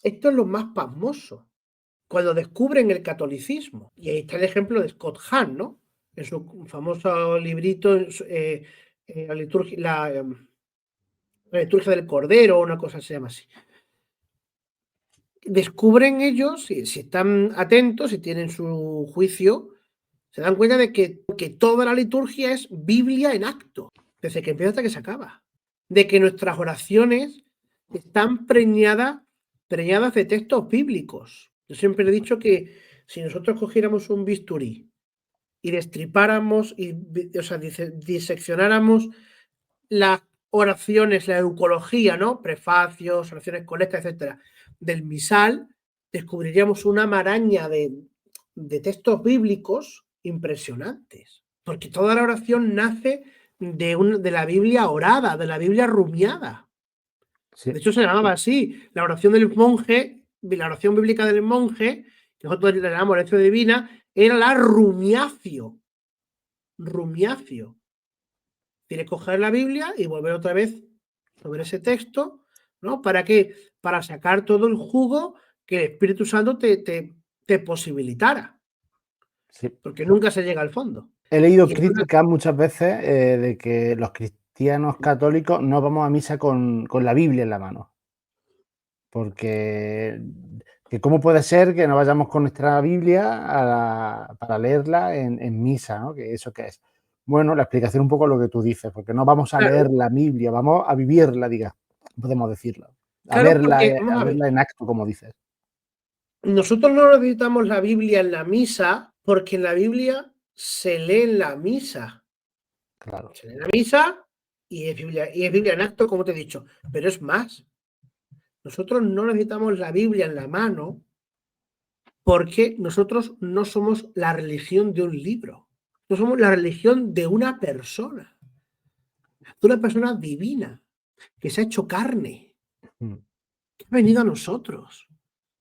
esto es lo más pasmoso. Cuando descubren el catolicismo, y ahí está el ejemplo de Scott Hahn, ¿no? En su famoso librito, la liturgia del Cordero, una cosa se llama así. Descubren ellos, si están atentos, si tienen su juicio, se dan cuenta de que toda la liturgia es Biblia en acto, desde que empieza hasta que se acaba. De que nuestras oraciones están preñadas de textos bíblicos. Yo siempre he dicho que si nosotros cogiéramos un bisturí y destripáramos, diseccionáramos las oraciones, la eucología, ¿no? Prefacios, oraciones colectas, etcétera, del misal, descubriríamos una maraña de textos bíblicos impresionantes. Porque toda la oración nace de la Biblia orada, de la Biblia rumiada. Sí. De hecho, se llamaba así, la oración del monje, la oración bíblica del monje, que nosotros le llamamos lección divina, era la rumiacio. Rumiacio. Tienes que coger la Biblia y volver otra vez sobre ese texto, ¿no? ¿Para qué? Para sacar todo el jugo que el Espíritu Santo te posibilitara. Sí. Porque nunca se llega al fondo.
He leído críticas muchas veces de que los cristianos católicos no vamos a misa con la Biblia en la mano. Porque ¿cómo puede ser que no vayamos con nuestra Biblia para leerla en misa, ¿no? ¿Que eso qué es? Bueno, la explicación un poco lo que tú dices, porque no vamos a leer la Biblia, vamos a vivirla, podemos decirlo. A verla en acto, como dices.
Nosotros no necesitamos la Biblia en la misa, porque en la Biblia se lee en la misa.
Claro.
Se lee en la misa y es Biblia en acto, como te he dicho. Pero es más. Nosotros no necesitamos la Biblia en la mano porque nosotros no somos la religión de un libro. No somos la religión de una persona. De una persona divina que se ha hecho carne. Que ha venido a nosotros.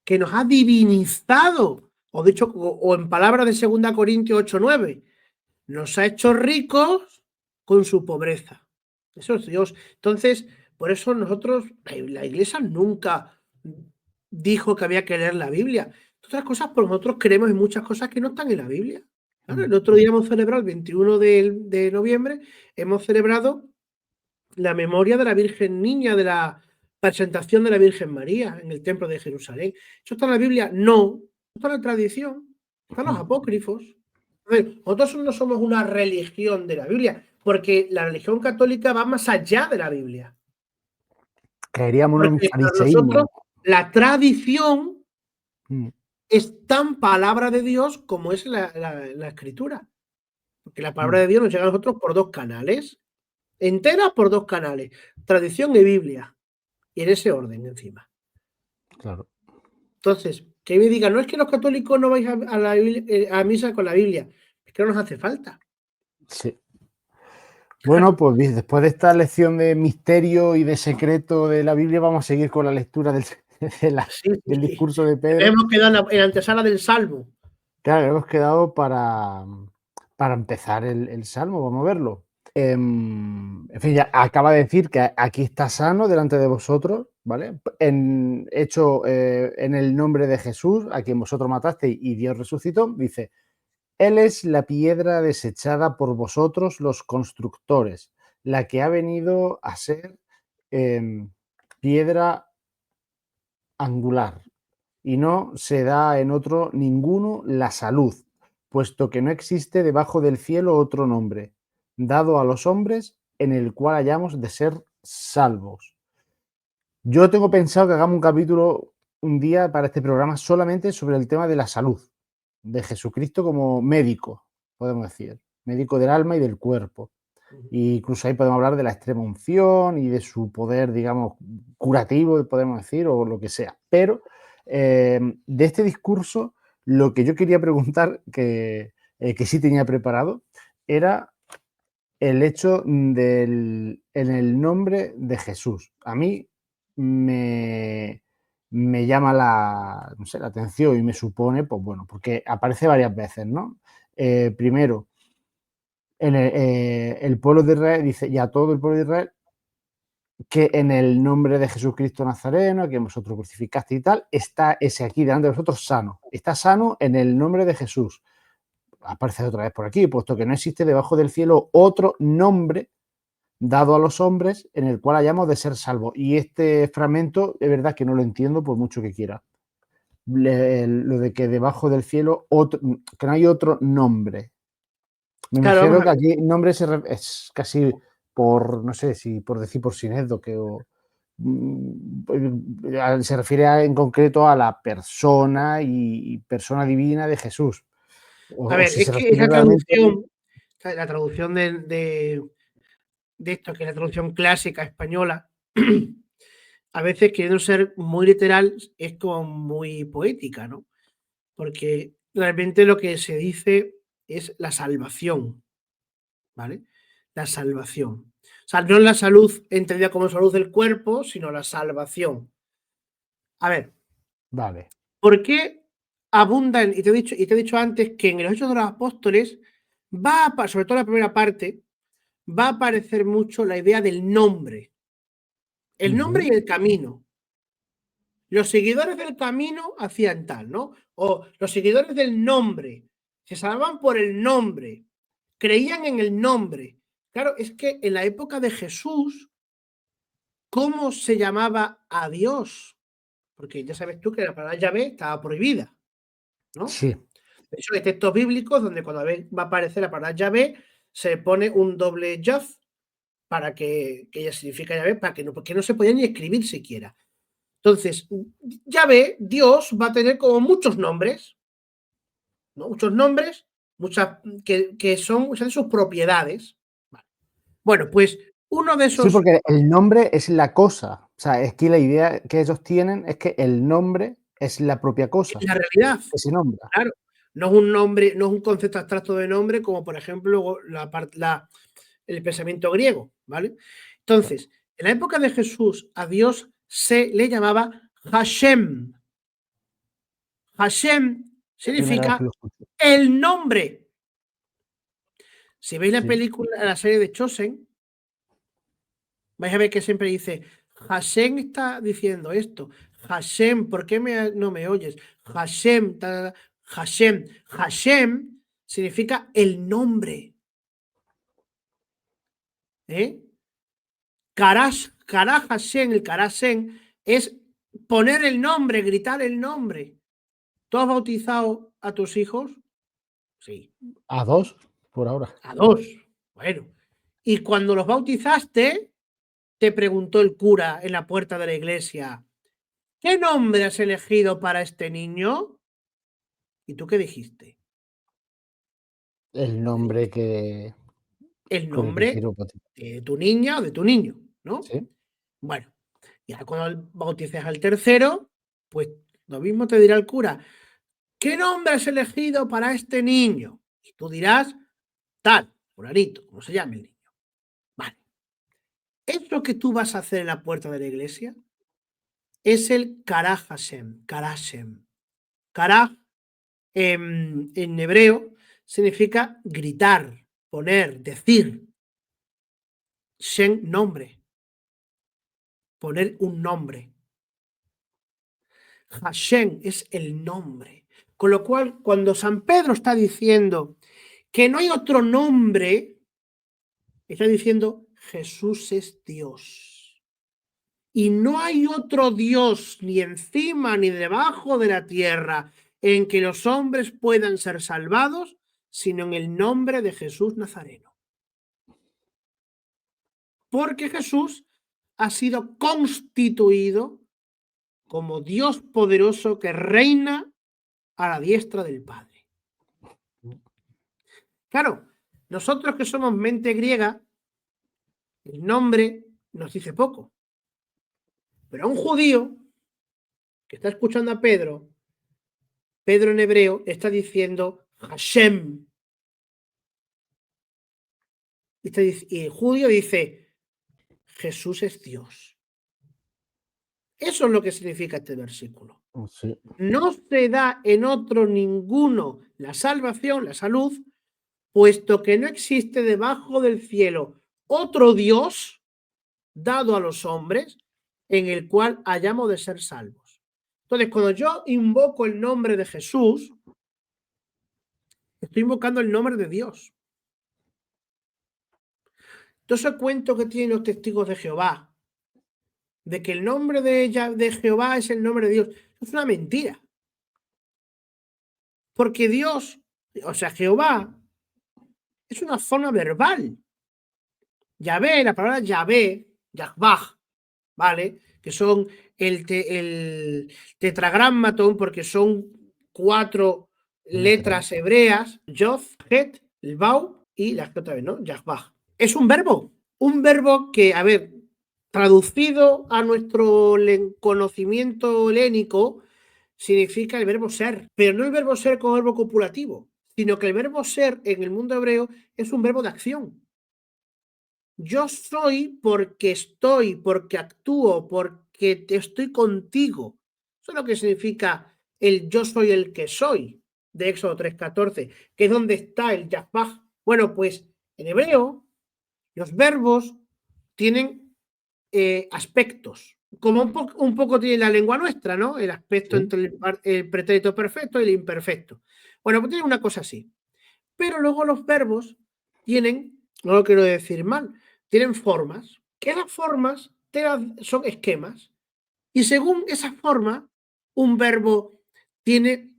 Que nos ha divinizado. O de hecho, o en palabras de 2 Corintios 8:9, nos ha hecho ricos con su pobreza. Eso es Dios. Entonces, por eso nosotros, la Iglesia nunca dijo que había que leer la Biblia. Otras cosas, porque nosotros creemos en muchas cosas que no están en la Biblia. Claro, el otro día hemos celebrado, el 21 de noviembre, hemos celebrado la memoria de la Virgen Niña, de la presentación de la Virgen María en el Templo de Jerusalén. ¿Eso está en la Biblia? No. Está en la tradición, están los apócrifos. A ver, nosotros no somos una religión de la Biblia, porque la religión católica va más allá de la Biblia.
Caeríamos en un fariseísmo.
Para nosotros, la tradición es tan palabra de Dios como es la Escritura. Porque la palabra de Dios nos llega a nosotros por 2 canales. Entera por 2 canales. Tradición y Biblia. Y en ese orden encima.
Claro.
Entonces, que me digan, no es que los católicos no vais a misa con la Biblia, es que no nos hace falta.
Sí. Bueno, pues después de esta lección de misterio y de secreto de la Biblia, vamos a seguir con la lectura del discurso de Pedro.
Hemos quedado en la antesala del Salmo.
Claro, hemos quedado para empezar el Salmo, vamos a verlo. En fin, ya acaba de decir que aquí está sano delante de vosotros, ¿vale? Hecho en el nombre de Jesús, a quien vosotros matasteis y Dios resucitó, dice: Él es la piedra desechada por vosotros los constructores, la que ha venido a ser piedra angular, y no se da en otro ninguno la salud, puesto que no existe debajo del cielo otro nombre, dado a los hombres, en el cual hayamos de ser salvos. Yo tengo pensado que hagamos un capítulo un día para este programa solamente sobre el tema de la salud, de Jesucristo como médico, podemos decir, médico del alma y del cuerpo. E incluso ahí podemos hablar de la extrema unción y de su poder, digamos, curativo, podemos decir, o lo que sea. Pero de este discurso, lo que yo quería preguntar, que sí tenía preparado, era el hecho en el nombre de Jesús. A mí me, me llama no sé, la atención y me supone, pues bueno, porque aparece varias veces, ¿no? Primero, el pueblo de Israel dice, y a todo el pueblo de Israel, que en el nombre de Jesucristo Nazareno, que vosotros crucificaste y tal, está ese aquí delante de vosotros sano. Está sano en el nombre de Jesús. Aparece otra vez por aquí, puesto que no existe debajo del cielo otro nombre dado a los hombres en el cual hayamos de ser salvos. Y este fragmento, de verdad que no lo entiendo por mucho que quiera. Lo de que debajo del cielo, que no hay otro nombre. Me
Claro, vamos
imagino
a
que
ver.
aquí nombre es casi por, no sé, si por decir por sinédoque o se refiere en concreto a la persona y persona divina de Jesús.
A
O
ver,
si
es
se
que
refiere
esa
realmente.
traducción, la traducción de esto, que es la traducción clásica española, a veces queriendo ser muy literal, es como muy poética, ¿no? Porque realmente lo que se dice es la salvación, ¿vale? La salvación. O sea, no la salud entendida como salud del cuerpo, sino la salvación. A ver,
Vale,
¿por qué abundan? Y te he dicho antes que en los Hechos de los Apóstoles sobre todo la primera parte, va a aparecer mucho la idea del nombre. El nombre y
ujú,
el camino. Los seguidores del camino hacían tal, ¿no? O los seguidores del nombre. Se salvaban por el nombre. Creían en el nombre. Claro, es que en la época de Jesús, ¿cómo se llamaba a Dios? Porque ya sabes tú que la palabra Yahvé estaba prohibida, ¿no?
sí,
De hecho, hay textos bíblicos donde cuando va a aparecer la palabra Yahvé, se pone un doble Yaf para que ya significa Yahvé, porque no se podía ni escribir siquiera. Entonces, Yahvé, Dios, va a tener como muchos nombres, ¿no? Muchos nombres, muchas que son muchas de sus propiedades. Vale. Bueno, pues uno de
sí,
esos,
porque el nombre es la cosa. O sea, es que la idea que ellos tienen es que el nombre es la propia cosa
la realidad,
que se nombra.
claro, no es un nombre, no es un concepto abstracto de nombre como por ejemplo el pensamiento griego, ¿vale?
Claro.
Entonces, en la época de Jesús a Dios se le llamaba Hashem. Hashem
Primera vez que
significa
lo escucho.
el nombre. Si veis la
Sí.
película, la serie de Chosen, vais a ver que siempre dice, Hashem está diciendo esto. Hashem, ¿por qué no me oyes? Hashem, Hashem. Hashem significa el nombre. ¿Eh? Kara Hashem, el Karashem, es poner el nombre, gritar el nombre. ¿Tú has bautizado a tus hijos? Sí.
A dos, por ahora.
A dos. Bueno. Y cuando los bautizaste, te preguntó el cura en la puerta de la iglesia, ¿qué nombre has elegido para este niño? ¿Y tú qué dijiste?
El nombre que
El
con el que
nombre
quiero bautizar.
de tu niña o de tu niño, ¿no?
Sí.
Bueno, ya cuando bautices al tercero, pues lo mismo te dirá el cura. ¿Qué nombre has elegido para este niño? Y tú dirás, tal, fulanito, como se llame el niño. Vale. ¿Es lo que tú vas a hacer en la puerta de la iglesia? Es el Karah Hashem, Karashem. Karah en hebreo significa gritar, poner, decir. Shem, nombre, poner un nombre. Hashem es el nombre. Con lo cual, cuando San Pedro está diciendo que no hay otro nombre, está diciendo Jesús es Dios. Y no hay otro Dios ni encima ni debajo de la tierra en que los hombres puedan ser salvados, sino en el nombre de Jesús Nazareno. Porque Jesús ha sido constituido como Dios poderoso que reina a la diestra del Padre. Claro, nosotros que somos mente griega, el nombre nos dice poco. Pero a un judío que está escuchando a Pedro en hebreo está diciendo Hashem. Y el judío dice, Jesús es Dios. Eso es lo que significa este versículo.
Sí.
No se da en otro ninguno la salvación, la salud, puesto que no existe debajo del cielo otro Dios dado a los hombres en el cual hayamos de ser salvos. Entonces, cuando yo invoco el nombre de Jesús, estoy invocando el nombre de Dios. Entonces, el cuento que tienen los testigos de Jehová, de que el nombre de Jehová es el nombre de Dios, es una mentira. Porque Dios, o sea, Jehová, es una forma verbal. Yahvé, la palabra Yahvé, Yahvah, ¿vale? Que son el tetragrammatón, porque son 4 letras hebreas, Yod, Het, el Bau y la otra vez, ¿no? Yahvah. Es un verbo que, a ver, traducido a nuestro conocimiento helénico, significa el verbo ser, pero no el verbo ser como verbo copulativo, sino que el verbo ser en el mundo hebreo es un verbo de acción. Yo soy porque estoy, porque actúo, porque estoy contigo. Eso es lo que significa el yo soy el que soy de Éxodo 3:14, que es donde está el Yahvah. Bueno, pues en hebreo los verbos tienen aspectos, como un poco tiene la lengua nuestra, ¿no? El aspecto
Sí.
entre el pretérito perfecto y el imperfecto. Bueno, pues tiene una cosa así. Pero luego los verbos tienen, no lo quiero decir mal, tienen formas, que las formas son esquemas. Y según esa forma, un verbo tiene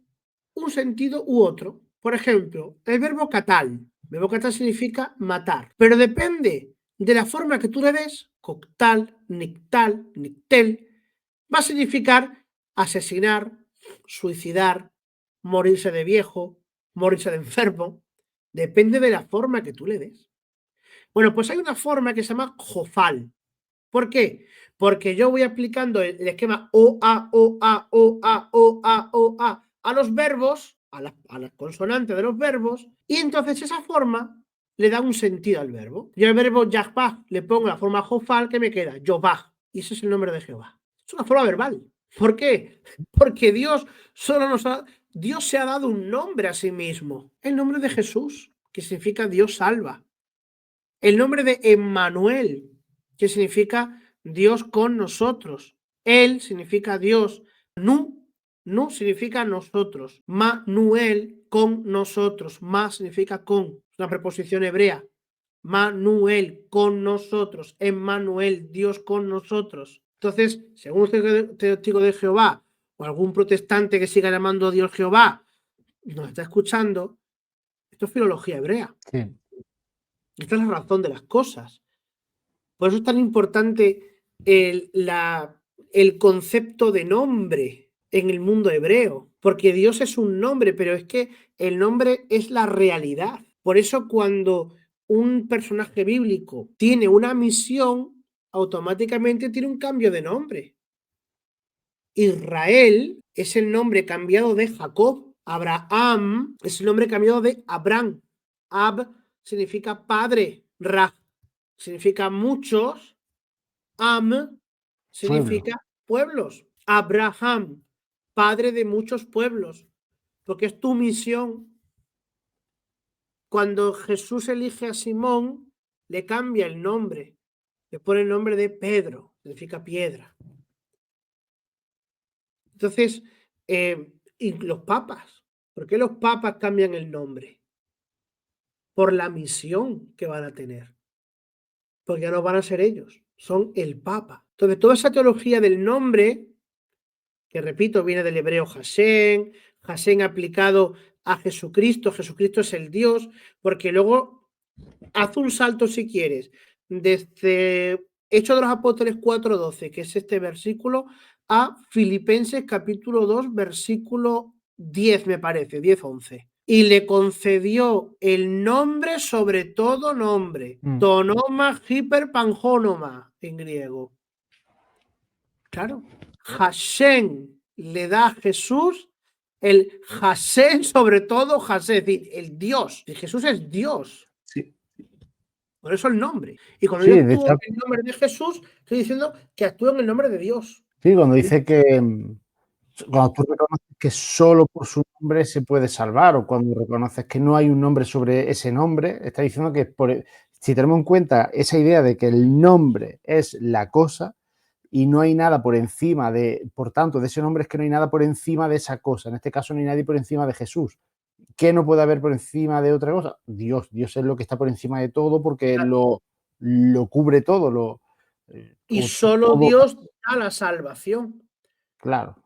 un sentido u otro. Por ejemplo, el verbo catal. El verbo catal significa matar, pero depende de la forma que tú le des, coctal, nictal, nictel, va a significar asesinar, suicidar, morirse de viejo, morirse de enfermo. Depende de la forma que tú le des. Bueno, pues hay una forma que se llama jofal. ¿Por qué? Porque yo voy aplicando el esquema O-A, O-A, O-A, O-A, O-A a los verbos, a las consonantes de los verbos, y entonces esa forma le da un sentido al verbo. Yo al verbo Yahvah le pongo la forma jofal que me queda, Yovah, y ese es el nombre de Jehová. Es una forma verbal. ¿Por qué? Porque Dios Dios se ha dado un nombre a sí mismo, el nombre de Jesús, que significa Dios salva. El nombre de Emmanuel, que significa Dios con nosotros. Él significa Dios. Nu significa nosotros. Manuel, con nosotros. Ma significa con. Es una preposición hebrea. Manuel, con nosotros. Emmanuel, Dios con nosotros. Entonces, según un testigo de Jehová o algún protestante que siga llamando a Dios Jehová, nos está escuchando, esto es filología hebrea.
Sí.
Esta es la razón de las cosas. Por eso es tan importante el concepto de nombre en el mundo hebreo, porque Dios es un nombre, pero es que el nombre es la realidad. Por eso cuando un personaje bíblico tiene una misión, automáticamente tiene un cambio de nombre. Israel es el nombre cambiado de Jacob. Abraham es el nombre cambiado de Abraham. Ab significa padre. Ra significa muchos. Am significa pueblos. Abraham, padre de muchos pueblos, porque es tu misión. Cuando Jesús elige a Simón, le cambia el nombre, le pone el nombre de Pedro, significa piedra. Entonces, y los papas, ¿por qué los papas cambian el nombre? Por la misión que van a tener, porque ya no van a ser ellos, son el Papa. Entonces, toda esa teología del nombre, que repito, viene del hebreo Hashem, Hashem aplicado a Jesucristo, Jesucristo es el Dios, porque luego haz un salto si quieres, desde Hechos de los Apóstoles 4:12, que es este versículo, a Filipenses capítulo 2, versículo 10, me parece, 10-11. Y le concedió el nombre sobre todo nombre, tonoma hiper panjónoma en griego. Claro, Hashem le da a Jesús el Hashem sobre todo Hashem, es decir, el Dios. Y Jesús es Dios.
Sí.
Por eso el nombre. Y cuando
Sí,
yo
de
actúo
hecho,
en el nombre de Jesús, estoy diciendo que actúo en el nombre de Dios.
sí, cuando dice que cuando tú reconoces que solo por su nombre se puede salvar, o cuando reconoces que no hay un nombre sobre ese nombre, está diciendo que si tenemos en cuenta esa idea de que el nombre es la cosa y no hay nada por encima por tanto, de ese nombre es que no hay nada por encima de esa cosa. En este caso no hay nadie por encima de Jesús. ¿Qué no puede haber por encima de otra cosa? Dios. Dios es lo que está por encima de todo porque lo cubre todo.
Y solo
todo,
Dios da la salvación,
claro.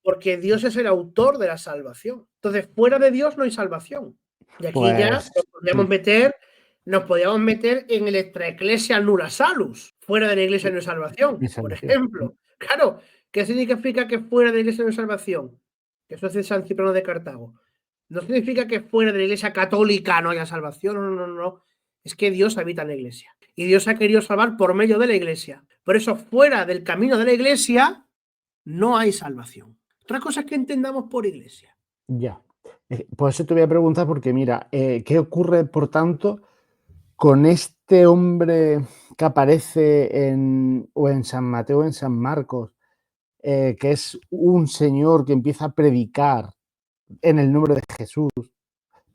porque Dios es el autor de la salvación. Entonces, fuera de Dios no hay salvación. Y aquí ya
Pues
nos podríamos meter en el extra ecclesia nulla salus. Fuera de la iglesia no hay salvación, por ejemplo. Claro, ¿qué significa que fuera de la iglesia no hay salvación? Que eso es de San Cipriano de Cartago. No significa que fuera de la iglesia católica no haya salvación, no. Es que Dios habita en la iglesia. Y Dios ha querido salvar por medio de la iglesia. Por eso, fuera del camino de la iglesia, no hay salvación. Otra cosa es que entendamos por iglesia.
Ya. Por eso te voy a preguntar, porque mira, ¿qué ocurre, por tanto, con este hombre que aparece o en San Mateo o en San Marcos, que es un señor que empieza a predicar en el nombre de Jesús,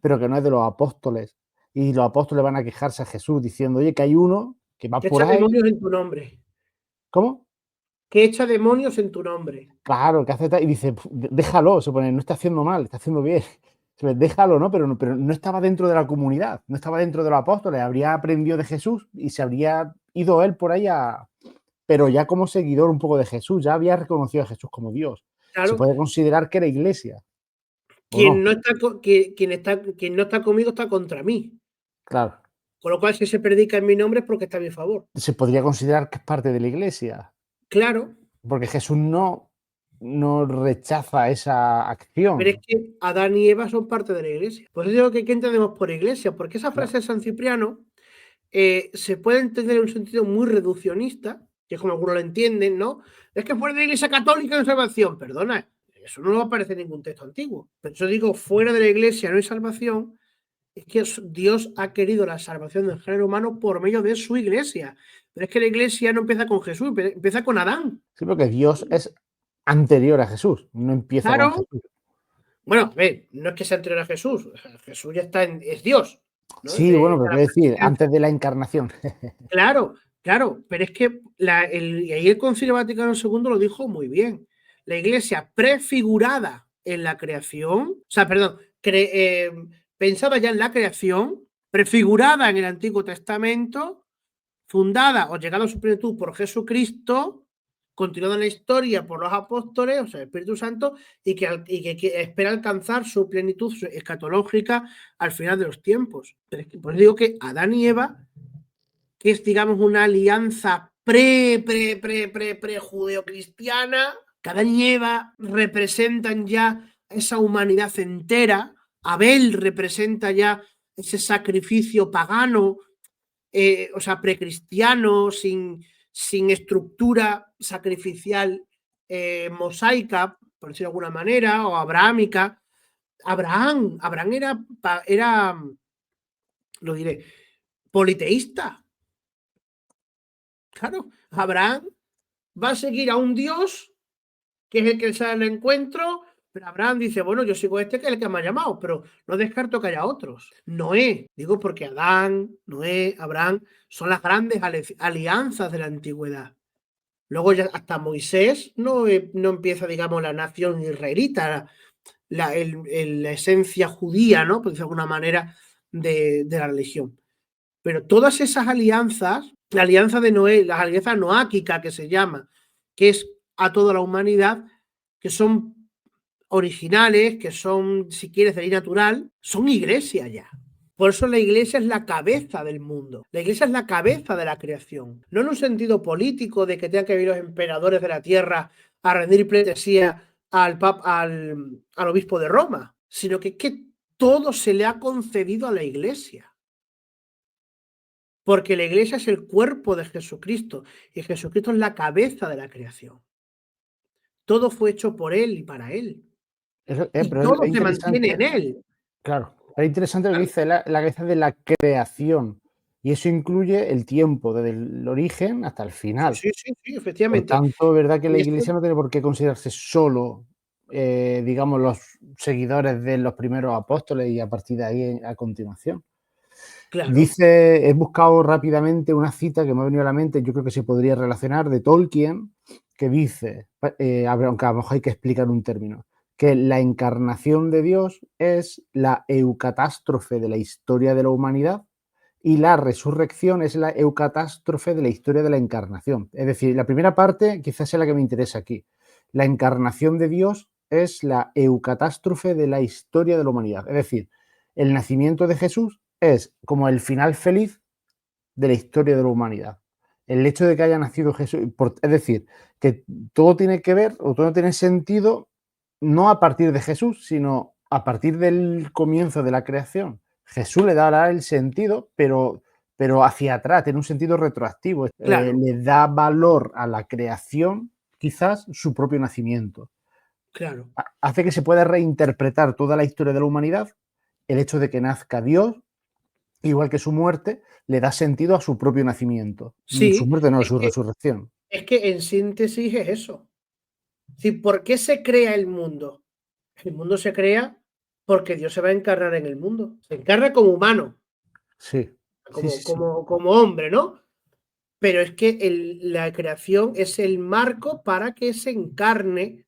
pero que no es de los apóstoles, y los apóstoles van a quejarse a Jesús diciendo, oye, que hay uno que va
Que
por
echa
ahí?
demonios en tu nombre.
¿Cómo?
Que echa demonios en tu nombre.
Claro, que hace y dice, déjalo, se pone, no está haciendo mal, está haciendo bien. Déjalo, ¿no? Pero no estaba dentro de la comunidad, no estaba dentro de los apóstoles, habría aprendido de Jesús y se habría ido él por ahí pero ya como seguidor un poco de Jesús, ya había reconocido a Jesús como Dios.
Claro.
Se puede considerar que era iglesia.
Quien no está conmigo está contra mí.
Claro.
Con lo cual, si se predica en mi nombre es porque está a mi favor.
Se podría considerar que es parte de la iglesia.
Claro.
Porque Jesús no rechaza esa acción.
Pero es que Adán y Eva son parte de la iglesia. Por eso digo que ¿qué entendemos por iglesia? Porque esa frase de San Cipriano se puede entender en un sentido muy reduccionista, que es como algunos lo entienden, ¿no? Es que fuera de la iglesia católica no hay salvación. Perdona, eso no aparece en ningún texto antiguo. Pero yo digo, fuera de la iglesia no hay salvación. Es que Dios ha querido la salvación del género humano por medio de su iglesia. Pero es que la iglesia no empieza con Jesús, empieza con Adán.
Sí, porque Dios es anterior a Jesús, no empieza con Jesús.
Bueno, a ver, no es que sea anterior a Jesús. Jesús ya es Dios, ¿no?
Sí, bueno, pero quiero decir, antes de la encarnación.
Claro, pero es que y ahí el Concilio Vaticano II lo dijo muy bien. La iglesia prefigurada en la creación, o sea, perdón, pensada ya en la creación, prefigurada en el Antiguo Testamento, fundada o llegada a su plenitud por Jesucristo, continuada en la historia por los apóstoles, o sea, el Espíritu Santo, y que espera alcanzar su plenitud escatológica al final de los tiempos. Por eso digo que Adán y Eva, que es, digamos, una alianza pre-judeo-cristiana, que Adán y Eva representan ya esa humanidad entera. Abel representa ya ese sacrificio pagano, o sea, precristiano, sin estructura sacrificial mosaica, por decirlo de alguna manera, o abrahámica. Abraham era, lo diré, politeísta. Claro, Abraham va a seguir a un Dios que es el que sale al encuentro, pero Abraham dice, bueno, yo sigo este que es el que me ha llamado, pero no descarto que haya otros. Noé, digo porque Adán, Noé, Abraham son las grandes alianzas de la antigüedad. Luego ya hasta Moisés no empieza, digamos, la nación israelita, la esencia judía, ¿no? Por decirlo de alguna manera, de la religión. Pero todas esas alianzas La alianza de Noé, la alianza noáquica que se llama, que es a toda la humanidad, que son originales, que son, si quieres, de ley natural, son iglesia ya. Por eso la iglesia es la cabeza del mundo. La iglesia es la cabeza de la creación. No en un sentido político de que tengan que venir los emperadores de la tierra a rendir pleitesía al obispo de Roma, sino que todo se le ha concedido a la iglesia. Porque la iglesia es el cuerpo de Jesucristo y Jesucristo es la cabeza de la creación. Todo fue hecho por Él y para Él. Y
Pero
todo
es
se mantiene en
interesante,
Él.
claro, es interesante lo que
Claro.
dice la cabeza de la creación, y eso incluye el tiempo, desde el origen hasta el final.
Sí, sí, sí,
Por
efectivamente.
tanto, es verdad que la
Y esto,
Iglesia no tiene por qué considerarse solo, digamos, los seguidores de los primeros apóstoles y a partir de ahí a continuación.
claro,
Dice, he buscado rápidamente una cita que me ha venido a la mente, yo creo que se podría relacionar, de Tolkien, que dice, aunque a lo mejor hay que explicar un término, que la encarnación de Dios es la eucatástrofe de la historia de la humanidad y la resurrección es la eucatástrofe de la historia de la encarnación. Es decir, la primera parte quizás sea la que me interesa aquí. La encarnación de Dios es la eucatástrofe de la historia de la humanidad. Es decir, el nacimiento de Jesús es como el final feliz de la historia de la humanidad. El hecho de que haya nacido Jesús, es decir, que todo tiene que ver o todo tiene sentido no a partir de Jesús, sino a partir del comienzo de la creación. Jesús le dará el sentido, pero hacia atrás, tiene un sentido retroactivo.
claro,
Le da valor a la creación, quizás su propio nacimiento.
claro.
Hace que se pueda reinterpretar toda la historia de la humanidad, el hecho de que nazca Dios, igual que su muerte, le da sentido a su propio nacimiento. Su
Sí,
muerte no, su resurrección.
es que en síntesis es eso. Es decir, ¿por qué se crea el mundo? El mundo se crea porque Dios se va a encarnar en el mundo. Se encarna como humano,
Sí, sí, sí, sí,
como hombre, ¿no? Pero es que la creación es el marco para que se encarne.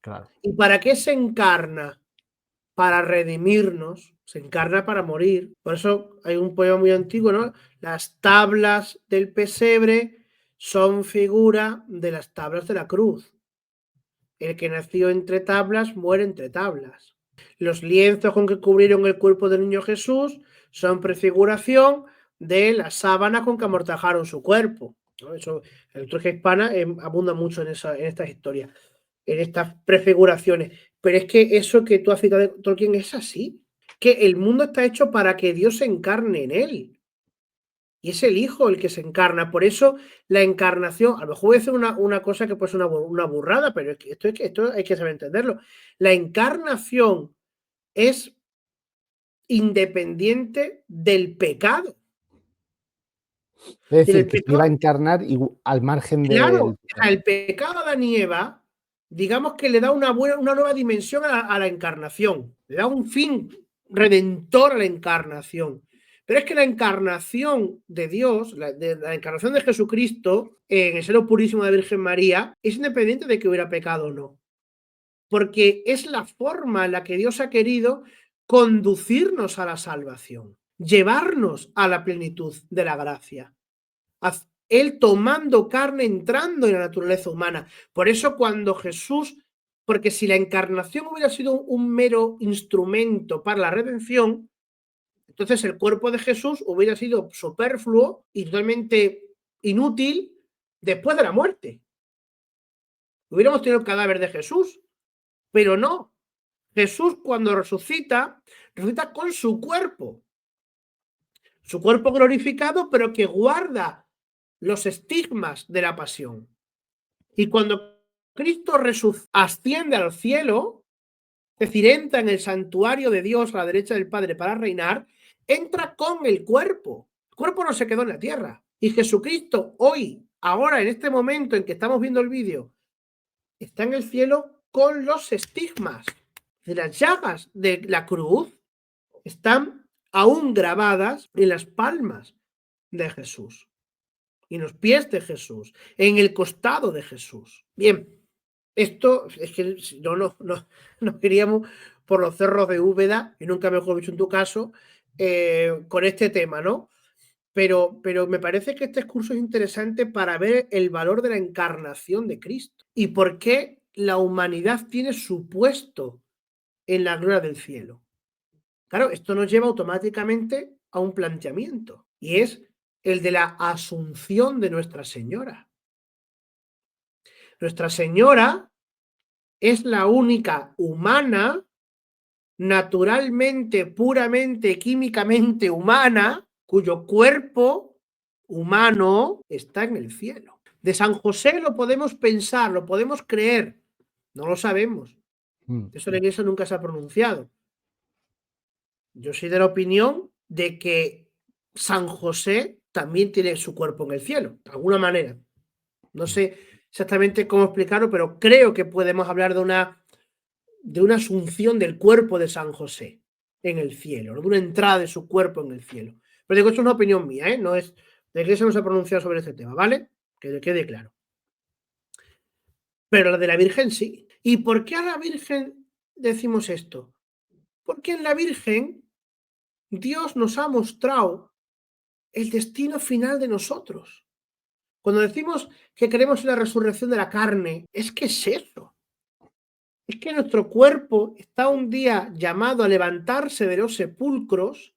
claro.
¿Y para qué se encarna? Para redimirnos, se encarna para morir. Por eso hay un poema muy antiguo, ¿no? Las tablas del pesebre son figura de las tablas de la cruz. El que nació entre tablas muere entre tablas. Los lienzos con que cubrieron el cuerpo del niño Jesús son prefiguración de la sábana con que amortajaron su cuerpo, ¿no? Eso, en la liturgia hispana abunda mucho en estas historias, en estas prefiguraciones. Pero es que eso que tú has citado de Tolkien es así, que el mundo está hecho para que Dios se encarne en él. Y es el Hijo el que se encarna. Por eso la encarnación, a lo mejor voy a decir una cosa que puede ser una burrada, pero es que esto hay que saber entenderlo. La encarnación es independiente del pecado.
Es decir,
El
que se iba a
pecado,
encarnar al margen
claro,
del
o sea,
pecado.
el pecado de Adán y Eva, digamos que le da una nueva dimensión a la encarnación, le da un fin redentor a la encarnación. Pero es que la encarnación de Dios, la encarnación de Jesucristo en el seno purísimo de la Virgen María, es independiente de que hubiera pecado o no. Porque es la forma en la que Dios ha querido conducirnos a la salvación, llevarnos a la plenitud de la gracia. Él tomando carne, entrando en la naturaleza humana. Por eso cuando Jesús, porque si la encarnación hubiera sido un mero instrumento para la redención, entonces el cuerpo de Jesús hubiera sido superfluo y totalmente inútil después de la muerte. Hubiéramos tenido el cadáver de Jesús, pero no. Jesús cuando resucita, resucita con su cuerpo glorificado, pero que guarda los estigmas de la pasión. Y cuando Cristo asciende al cielo, es decir, entra en el santuario de Dios a la derecha del Padre para reinar, entra con el cuerpo. El cuerpo no se quedó en la tierra. Y Jesucristo hoy, ahora, en este momento en que estamos viendo el vídeo, está en el cielo con los estigmas. De las llagas de la cruz están aún grabadas en las palmas de Jesús y en los pies de Jesús, en el costado de Jesús. Bien, esto es que no queríamos por los cerros de Úbeda, y nunca mejor dicho en tu caso, con este tema, ¿no? pero me parece que este excurso es interesante para ver el valor de la encarnación de Cristo y por qué la humanidad tiene su puesto en la gloria del cielo. Claro, esto nos lleva automáticamente a un planteamiento, y es el de la asunción de Nuestra Señora. Nuestra Señora es la única humana, naturalmente, puramente, químicamente humana, cuyo cuerpo humano está en el cielo. De San José lo podemos pensar, lo podemos creer, no lo sabemos. Eso la Iglesia nunca se ha pronunciado. Yo soy de la opinión de que San José también tiene su cuerpo en el cielo, de alguna manera. No sé exactamente cómo explicarlo, pero creo que podemos hablar de una asunción del cuerpo de San José en el cielo, ¿no? De una entrada de su cuerpo en el cielo. Pero digo, esto es una opinión mía, ¿eh? No es, la Iglesia no se ha pronunciado sobre este tema, ¿vale? Que quede claro. Pero la de la Virgen sí. ¿Y por qué a la Virgen decimos esto? Porque en la Virgen Dios nos ha mostrado el destino final de nosotros. Cuando decimos que creemos en la resurrección de la carne, es que es eso. Es que nuestro cuerpo está un día llamado a levantarse de los sepulcros,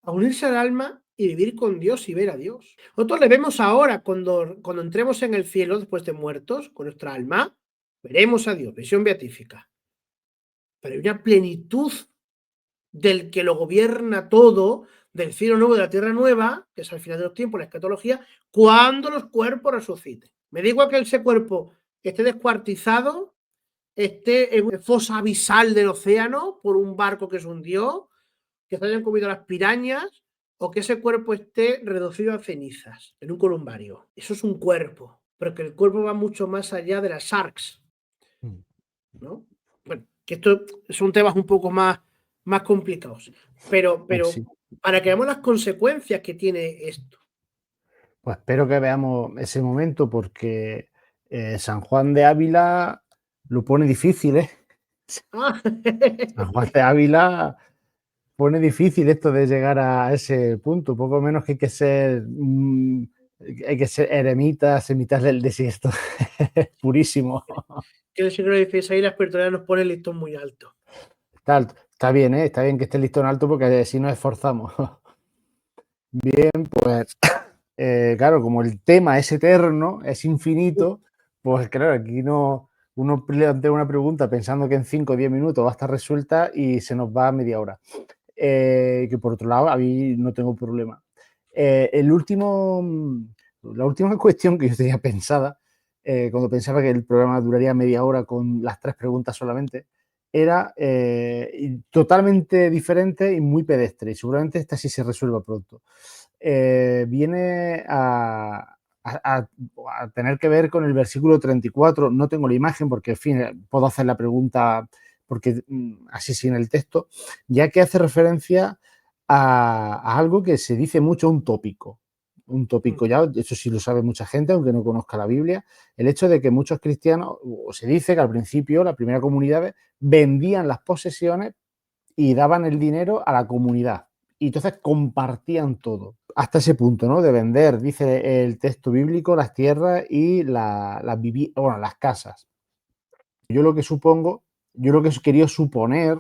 a unirse al alma y vivir con Dios y ver a Dios. Nosotros le vemos ahora cuando entremos en el cielo después de muertos, con nuestra alma, veremos a Dios, visión beatífica. Pero hay una plenitud del que lo gobierna todo, del cielo nuevo y de la tierra nueva, que es al final de los tiempos, la escatología, cuando los cuerpos resuciten. Me da igual que ese cuerpo esté descuartizado, esté en una fosa abisal del océano por un barco que se hundió, que se hayan comido las pirañas, o que ese cuerpo esté reducido a cenizas en un columbario. Eso es un cuerpo, pero que el cuerpo va mucho más allá de las sharks, ¿no? Bueno, que esto son temas un poco más complicados, pero
Sí.
para que veamos las consecuencias que tiene esto.
Pues espero que veamos ese momento porque San Juan de Ávila lo pone difícil, ¿eh?
Ah,
San Juan de Ávila pone difícil esto de llegar a ese punto, poco menos que hay que ser eremitas, ermitas del desierto, purísimo.
que el siglo XVI la espiritualidad nos pone el listón muy alto.
Está bien, ¿eh? Está bien que esté el listón alto porque así nos esforzamos. Bien, pues claro, como el tema es eterno, es infinito, pues claro, aquí no, uno plantea una pregunta pensando que en 5 o 10 minutos va a estar resuelta y se nos va a media hora. Que por otro lado, a mí no tengo problema. La última cuestión que yo tenía pensada, cuando pensaba que el programa duraría media hora con las 3 preguntas solamente, era totalmente diferente y muy pedestre. Y seguramente esta sí se resuelva pronto. Viene a tener que ver con el versículo 34. No tengo la imagen porque, en fin, puedo hacer la pregunta porque así sin el texto, ya que hace referencia a algo que se dice mucho, un tópico ya, eso sí lo sabe mucha gente, aunque no conozca la Biblia, el hecho de que muchos cristianos, o se dice que al principio, la primera comunidad, vendían las posesiones y daban el dinero a la comunidad. Y entonces compartían todo. Hasta ese punto, ¿no? De vender, dice el texto bíblico, las tierras y las casas. Yo lo que he querido suponer,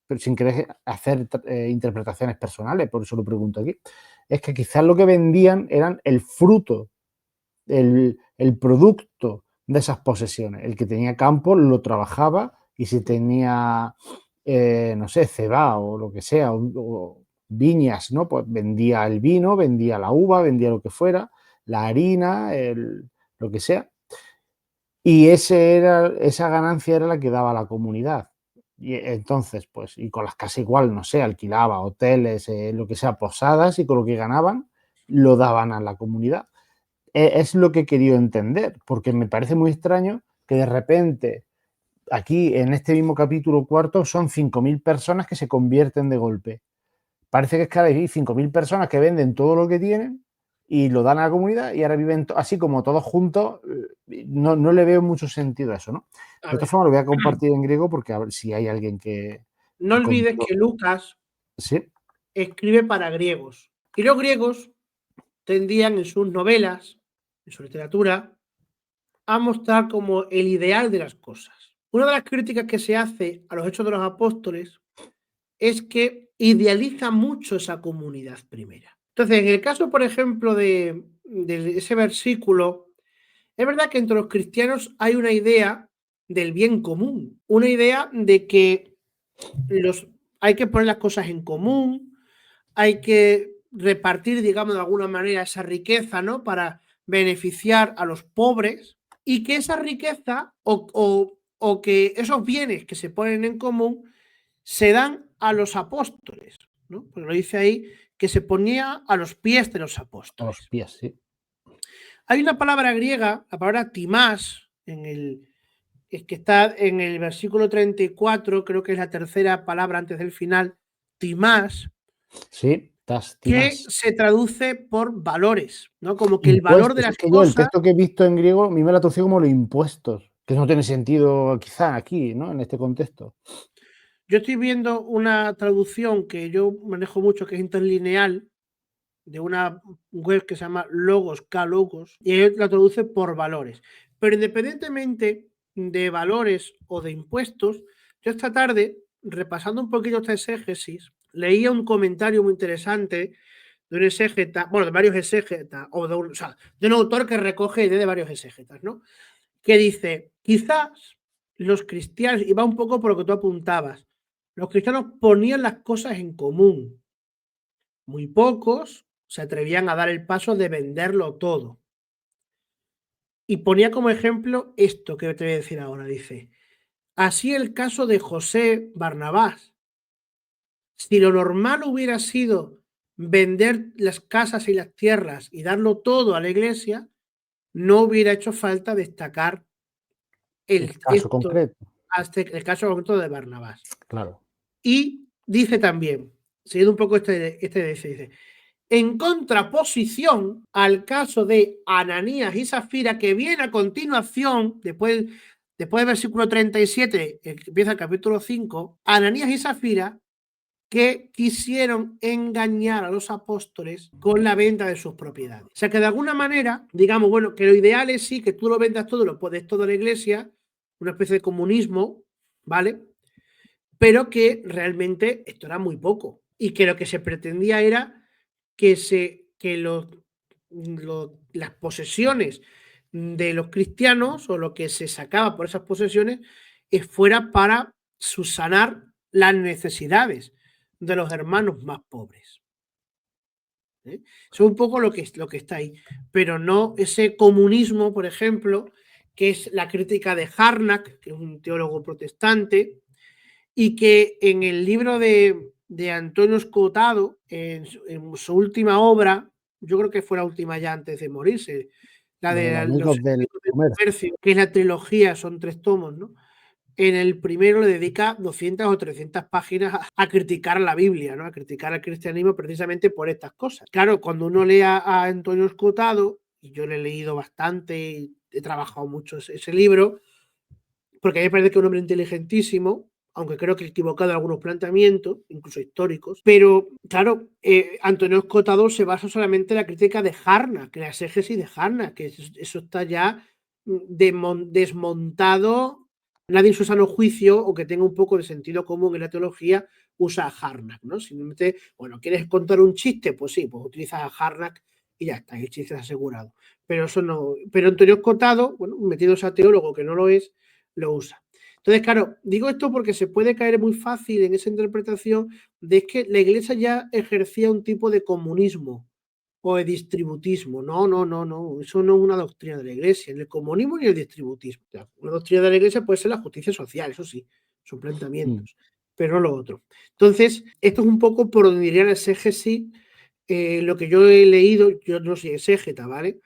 pero sin querer hacer interpretaciones personales, por eso lo pregunto aquí, es que quizás lo que vendían eran el fruto, el producto de esas posesiones. El que tenía campo lo trabajaba y si tenía, no sé, cebada o lo que sea, o viñas, ¿no? Pues vendía el vino, vendía la uva, vendía lo que fuera, la harina, lo que sea. Y esa ganancia era la que daba la comunidad. Y entonces, pues, y con las casas igual, no sé, alquilaba hoteles, lo que sea, posadas, y con lo que ganaban lo daban a la comunidad. Es lo que he querido entender, porque me parece muy extraño que de repente aquí en este mismo capítulo cuarto son 5.000 personas que se convierten de golpe. Parece que es que hay 5.000 personas que venden todo lo que tienen y lo dan a la comunidad y ahora viven así como todos juntos. No le veo mucho sentido a eso, ¿no? De todas formas, lo voy a compartir en griego porque a ver si hay alguien que...
No olvides que Lucas
Sí.
escribe para griegos y los griegos tendían en sus novelas, en su literatura, a mostrar como el ideal de las cosas. Una de las críticas que se hace a los Hechos de los Apóstoles es que idealiza mucho esa comunidad primera. Entonces, en el caso, por ejemplo, de ese versículo, es verdad que entre los cristianos hay una idea del bien común, una idea de que hay que poner las cosas en común, hay que repartir, digamos, de alguna manera esa riqueza, ¿no? Para beneficiar a los pobres, y que esa riqueza o que esos bienes que se ponen en común se dan a los apóstoles, ¿no? Porque lo dice ahí que se ponía a los pies de los
A los
apóstoles.
pies, sí.
Hay una palabra griega, la palabra timás, es que está en el versículo 34, creo que es la tercera palabra antes del final, timás,
Sí,
que
timás.
se traduce por valores, ¿no? Como que el valor de
Impuestos.
las
Es que yo el
cosas.
texto que he visto en griego, a mí me lo ha traducido como los impuestos, que no tiene sentido quizá aquí, ¿no? En este contexto.
Yo estoy viendo una traducción que yo manejo mucho, que es interlineal, de una web que se llama Logos, K-Logos, y él la traduce por valores. Pero independientemente de valores o de impuestos, yo esta tarde, repasando un poquito esta exégesis, leía un comentario muy interesante de un exégeta, bueno, de varios exégetas, o sea, de un autor que recoge ideas de varios exégetas, ¿no? Que dice, quizás los cristianos, y va un poco por lo que tú apuntabas, los cristianos ponían las cosas en común. Muy pocos se atrevían a dar el paso de venderlo todo. Y ponía como ejemplo esto que te voy a decir ahora. Dice, así el caso de José Barnabás. Si lo normal hubiera sido vender las casas y las tierras y darlo todo a la iglesia, no hubiera hecho falta destacar
El caso
esto,
concreto,
hasta el caso concreto de Barnabás.
claro.
Y dice también, siguiendo un poco dice, en contraposición al caso de Ananías y Zafira, que viene a continuación, después del versículo 37, empieza el capítulo 5, Ananías y Zafira, que quisieron engañar a los apóstoles con la venta de sus propiedades. O sea que de alguna manera, digamos, bueno, que lo ideal es sí que tú lo vendas todo, lo pones todo a la iglesia, una especie de comunismo, ¿vale? Pero que realmente esto era muy poco y que lo que se pretendía era que las posesiones de los cristianos o lo que se sacaba por esas posesiones fuera para subsanar las necesidades de los hermanos más pobres. ¿Eh? Eso es un poco lo que está ahí, pero no ese comunismo, por ejemplo, que es la crítica de Harnack, que es un teólogo protestante, y que en el libro de Antonio Escotado, en su última obra, yo creo que fue la última ya antes de morirse, la
Los
de los
amigos del
enemigos del
comercio.
comercio, que es la trilogía, son 3 tomos, ¿no? En el primero le dedica 200 o 300 páginas a criticar la Biblia, ¿no? A criticar al cristianismo precisamente por estas cosas. Claro, cuando uno lee a Antonio Escotado, y yo le he leído bastante, he trabajado mucho ese libro, porque a mí me parece que es un hombre inteligentísimo, aunque creo que equivocado en algunos planteamientos, incluso históricos. Pero, claro, Antonio Escotado se basa solamente en la crítica de Harnack, en la exégesis de Harnack, que eso está ya desmontado. Nadie en su sano juicio o que tenga un poco de sentido común en la teología usa a Harnack, ¿no? Simplemente, bueno, ¿quieres contar un chiste? Pues sí, pues utilizas a Harnack y ya está, el chiste es asegurado. Pero eso no. Pero Antonio Escotado, bueno, metido a teólogo que no lo es, lo usa. Entonces, claro, digo esto porque se puede caer muy fácil en esa interpretación de que la iglesia ya ejercía un tipo de comunismo o de distributismo. No, no, no, no. Eso no es una doctrina de la iglesia, ni el comunismo ni el distributismo. Una doctrina de la iglesia puede ser la justicia social, eso sí, son planteamientos, pero no lo otro. Entonces, esto es un poco por donde diría la exégesis, lo que yo he leído, yo no soy exégeta, ¿vale?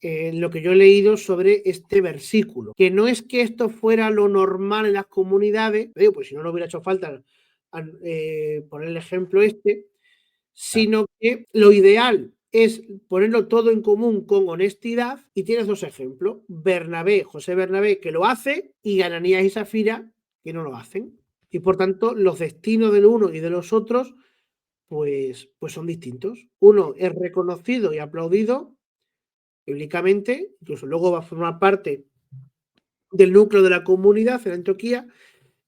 Lo que yo he leído sobre este versículo, que no es que esto fuera lo normal en las comunidades, digo, pues si no, no hubiera hecho falta poner el ejemplo sino que lo ideal es ponerlo todo en común con honestidad, y tienes 2 ejemplos, José Bernabé, que lo hace, y Ananías y Zafira, que no lo hacen. Y por tanto, los destinos del uno y de los otros pues son distintos. Uno es reconocido y aplaudido bíblicamente, incluso luego va a formar parte del núcleo de la comunidad en Antioquía,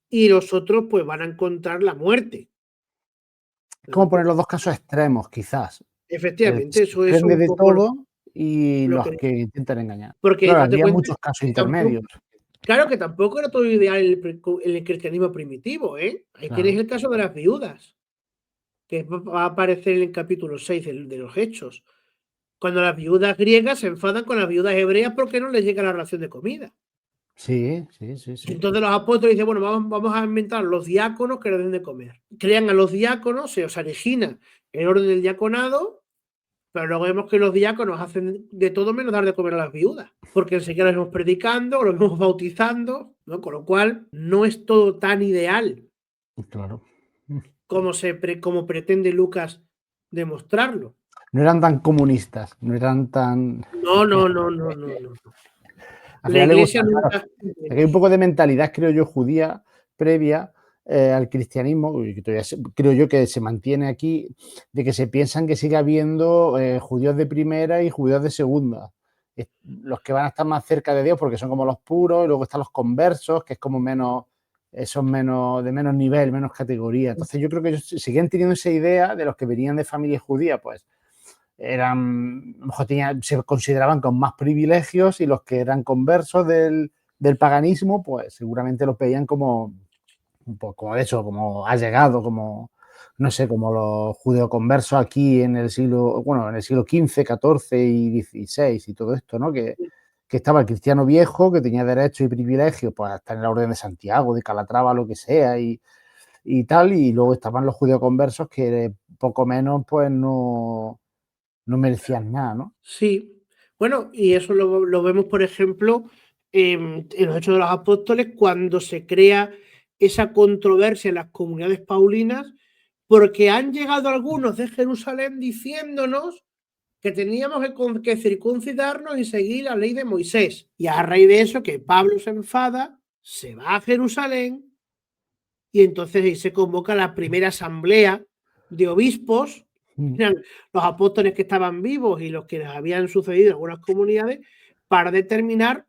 y los otros pues van a encontrar la muerte.
Es como poner los dos casos extremos, quizás.
Efectivamente,
Se
eso es
desprende
un
de
poco
todo y
lo
los
que...
que intentan engañar.
Porque
Claro,
date
habría
cuenta
muchos casos
que tampoco,
intermedios.
claro que tampoco era todo ideal el cristianismo primitivo, ¿eh? Ahí tienes
Claro.
el caso de las viudas, que va a aparecer en el capítulo 6 de los Hechos, cuando las viudas griegas se enfadan con las viudas hebreas porque no les llega la ración de comida.
Sí, sí, sí,
Y
sí.
entonces los apóstoles dicen, bueno, vamos a inventar los diáconos que les den de comer. Crean a los diáconos, se os origina el orden del diaconado, pero luego vemos que los diáconos hacen de todo menos dar de comer a las viudas, porque enseguida los vemos predicando, los vemos bautizando, ¿no? Con lo cual no es todo tan ideal
Claro.
como pretende Lucas demostrarlo.
No eran tan comunistas, no eran tan...
No, no, no, no, no, no.
Al
La
final le gusta,
iglesia
claro.
nunca...
Aquí hay un poco de mentalidad, creo yo, judía previa al cristianismo, y que todavía creo yo que se mantiene aquí, de que se piensan que sigue habiendo judíos de primera y judíos de segunda. Los que van a estar más cerca de Dios porque son como los puros, y luego están los conversos, que es como menos, son menos, de menos nivel, menos categoría. Entonces yo creo que ellos siguen teniendo esa idea de los que venían de familias judías, pues eran, a lo mejor se consideraban con más privilegios, y los que eran conversos del paganismo, pues seguramente los veían como un poco como eso, como ha llegado, como no sé, como los judeoconversos aquí en el siglo, bueno, en el siglo XV, XIV y XVI y todo esto, ¿no? Que estaba el cristiano viejo, que tenía derechos y privilegios, pues hasta en la Orden de Santiago, de Calatrava, lo que sea, y tal, y luego estaban los judeoconversos que poco menos, pues no merecían nada, ¿no?
Sí, bueno, y eso lo vemos, por ejemplo, en los Hechos de los Apóstoles, cuando se crea esa controversia en las comunidades paulinas, porque han llegado algunos de Jerusalén diciéndonos que teníamos que circuncidarnos y seguir la ley de Moisés. Y a raíz de eso, que Pablo se enfada, se va a Jerusalén y entonces ahí se convoca la primera asamblea de obispos, eran los apóstoles que estaban vivos y los que les habían sucedido en algunas comunidades, para determinar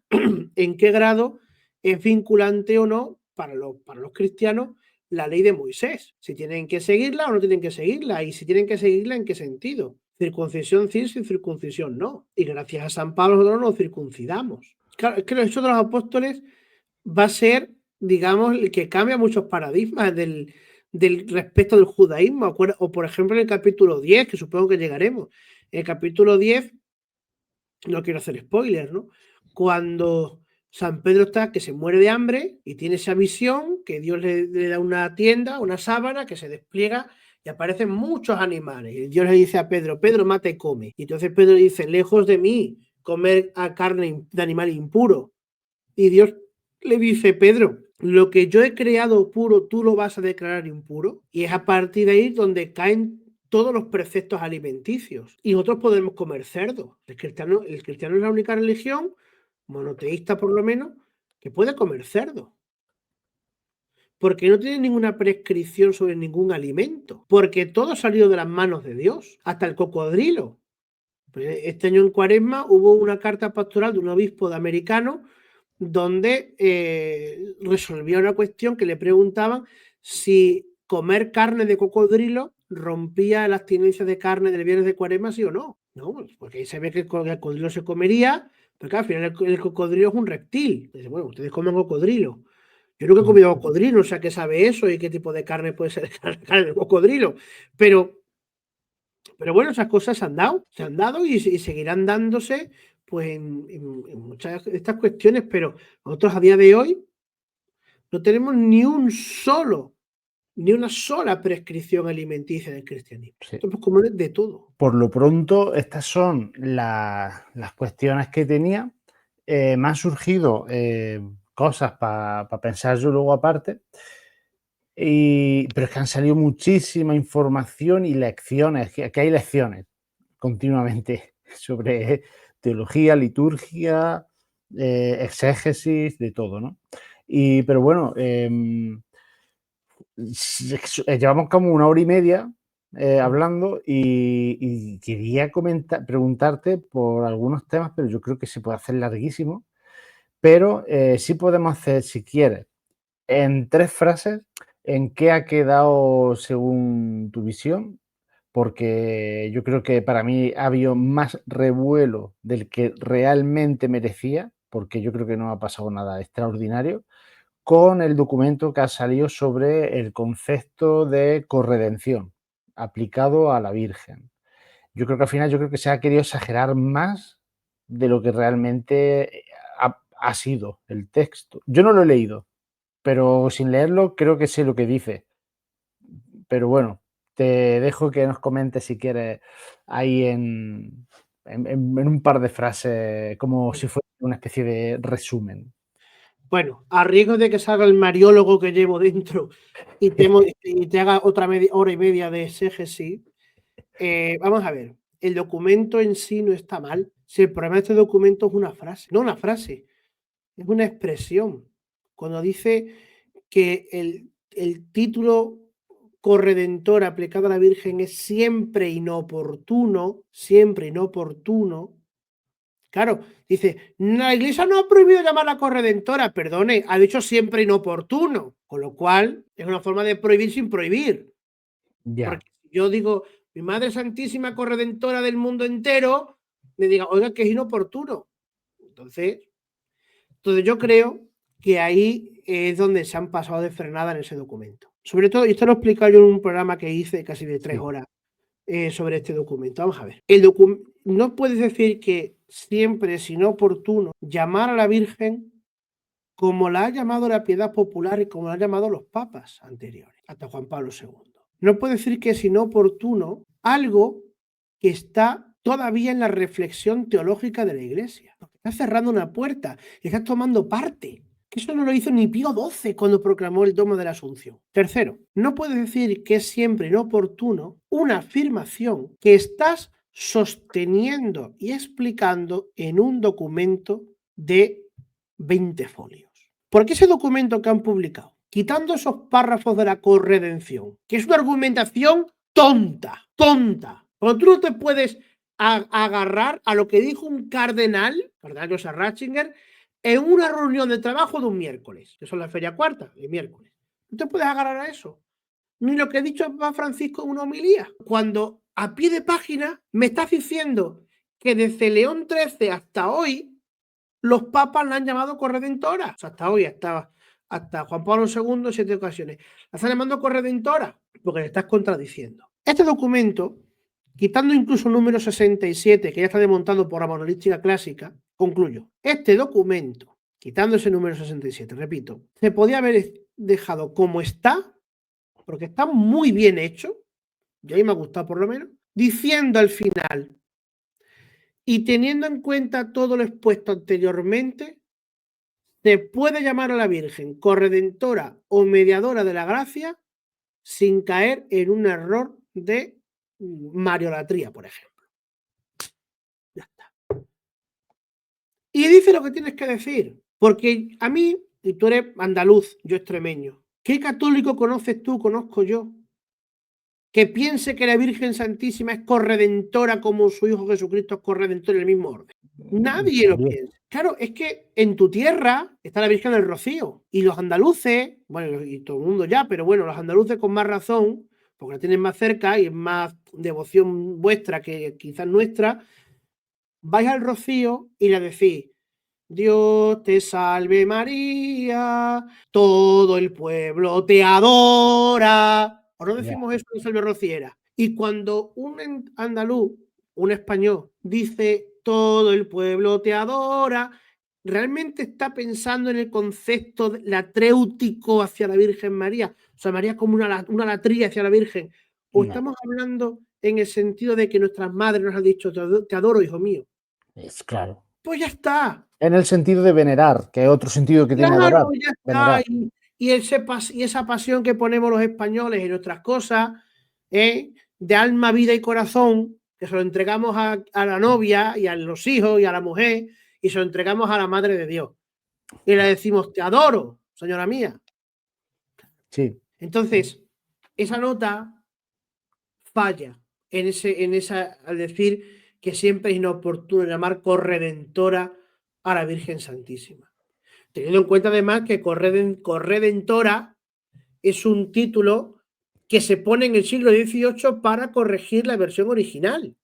en qué grado es vinculante o no para los cristianos la ley de Moisés, si tienen que seguirla o no tienen que seguirla, y si tienen que seguirla, ¿en qué sentido? Circuncisión sí, sin circuncisión no. Y gracias a San Pablo nosotros nos circuncidamos. Claro, es que los Hechos de los Apóstoles va a ser, digamos, el que cambia muchos paradigmas del respecto del judaísmo. O, por ejemplo, en el capítulo 10, que supongo que llegaremos. En el capítulo 10, no quiero hacer spoilers, ¿no? Cuando San Pedro está que se muere de hambre y tiene esa visión, que Dios le da una tienda, una sábana que se despliega y aparecen muchos animales. Y Dios le dice a Pedro, Pedro, mata y come. Y entonces Pedro dice, lejos de mí comer a carne de animal impuro. Y Dios le dice, Pedro, lo que yo he creado puro, tú lo vas a declarar impuro. Y es a partir de ahí donde caen todos los preceptos alimenticios. Y nosotros podemos comer cerdo. El cristiano es la única religión, monoteísta por lo menos, que puede comer cerdo. Porque no tiene ninguna prescripción sobre ningún alimento. Porque todo ha salido de las manos de Dios, hasta el cocodrilo. Este año en Cuaresma hubo una carta pastoral de un obispo de americano donde resolvía una cuestión que le preguntaban si comer carne de cocodrilo rompía las abstinencia de carne del viernes de Cuaresma, sí o no. No, porque ahí se ve que el cocodrilo se comería, pero claro, al final el cocodrilo es un reptil. Dice, bueno, ustedes comen cocodrilo. Yo nunca he comido cocodrilo, o sea, ¿qué sabe eso y qué tipo de carne puede ser carne de cocodrilo? Pero bueno, esas cosas se han dado y seguirán dándose pues en muchas de estas cuestiones, pero nosotros a día de hoy no tenemos ni una sola prescripción alimenticia del cristianismo.
Sí.
Somos comunes de todo.
Por lo pronto, estas son las cuestiones que tenía. Me han surgido cosas para pensar yo luego aparte, pero es que han salido muchísima información y lecciones, que hay lecciones continuamente sobre teología, liturgia, exégesis, de todo, ¿no? Pero bueno, llevamos como una hora y media hablando y quería preguntarte por algunos temas, pero yo creo que se puede hacer larguísimo. Pero sí podemos hacer, si quieres, en 3 frases, en qué ha quedado según tu visión, porque yo creo que para mí ha habido más revuelo del que realmente merecía, porque yo creo que no ha pasado nada extraordinario, con el documento que ha salido sobre el concepto de corredención aplicado a la Virgen. Yo creo que al final, yo creo que se ha querido exagerar más de lo que realmente ha sido el texto. Yo no lo he leído, pero sin leerlo creo que sé lo que dice. Pero bueno, te dejo que nos comentes si quieres ahí en un par de frases, como si fuera una especie de resumen.
Bueno, a riesgo de que salga el mariólogo que llevo dentro y te haga otra hora y media de exégesis, vamos a ver, el documento en sí no está mal. Si el problema de este documento es una frase, no una frase, es una expresión. Cuando dice que el título corredentor aplicado a la Virgen es siempre inoportuno. Claro, dice, la Iglesia no ha prohibido llamarla corredentora, perdone, ha dicho siempre inoportuno, con lo cual es una forma de prohibir sin prohibir.
Ya,
Porque si yo digo, mi Madre Santísima corredentora del mundo entero, me diga, oiga, que es inoportuno. Entonces yo creo que ahí es donde se han pasado de frenada en ese documento. Sobre todo, y esto lo he explicado yo en un programa que hice casi de 3
sí,
horas sobre este documento. Vamos a ver. No puedes decir que siempre es inoportuno llamar a la Virgen como la ha llamado la piedad popular y como la han llamado los papas anteriores, hasta Juan Pablo II. No puedes decir que es inoportuno algo que está todavía en la reflexión teológica de la Iglesia. Porque estás cerrando una puerta y estás tomando parte. Que eso no lo hizo ni Pío XII cuando proclamó el dogma de la Asunción. Tercero, no puedes decir que es siempre inoportuno una afirmación que estás sosteniendo y explicando en un documento de 20 folios. Porque ese documento que han publicado, quitando esos párrafos de la corredención, que es una argumentación tonta, cuando tú no te puedes agarrar a lo que dijo un cardenal Joseph Ratzinger, en una reunión de trabajo de un miércoles, que son la feria cuarta, el miércoles. No te puedes agarrar a eso. Ni lo que ha dicho Papa Francisco en una homilía. Cuando a pie de página me estás diciendo que desde León XIII hasta hoy los papas la han llamado corredentora. O sea, hasta hoy, hasta Juan Pablo II en 7 ocasiones. La están llamando corredentora porque le estás contradiciendo. Este documento, quitando incluso el número 67, que ya está desmontado por la monolística clásica, concluyo. Este documento, quitando ese número 67, repito, se podía haber dejado como está, porque está muy bien hecho, y a mí me ha gustado por lo menos, diciendo al final, y teniendo en cuenta todo lo expuesto anteriormente, se puede llamar a la Virgen corredentora o mediadora de la gracia sin caer en un error de mariolatría, por ejemplo. Ya está. Y dice lo que tienes que decir, porque a mí, y tú eres andaluz, yo extremeño, ¿qué católico conoces tú, conozco yo, que piense que la Virgen Santísima es corredentora como su Hijo Jesucristo es corredentor en el mismo orden? Nadie lo piensa. Claro, es que en tu tierra está la Virgen del Rocío y los andaluces, bueno, y todo el mundo ya, pero bueno, los andaluces con más razón, porque la tienen más cerca y es más devoción vuestra que quizás nuestra, vais al Rocío y le decís, Dios te salve María, todo el pueblo te adora. ¿O no decimos eso en Salve Rociera? Y cuando un andaluz, un español, dice todo el pueblo te adora, realmente está pensando en el concepto latréutico hacia la Virgen María, o sea, María como una latría hacia la Virgen, o estamos hablando en el sentido de que nuestras madres nos han dicho te adoro, hijo mío.
Es claro.
Pues ya está.
En el sentido de venerar, que es otro sentido que tiene adorar.
Claro, ya está.
Venerar.
Y esa pasión que ponemos los españoles en nuestras cosas, de alma, vida y corazón, que se lo entregamos a la novia y a los hijos y a la mujer, y se lo entregamos a la Madre de Dios. Y le decimos, te adoro, señora mía.
Sí.
Entonces, esa nota falla al decir que siempre es inoportuno llamar corredentora a la Virgen Santísima. Teniendo en cuenta además que corredentora es un título que se pone en el siglo XVIII para corregir la versión original.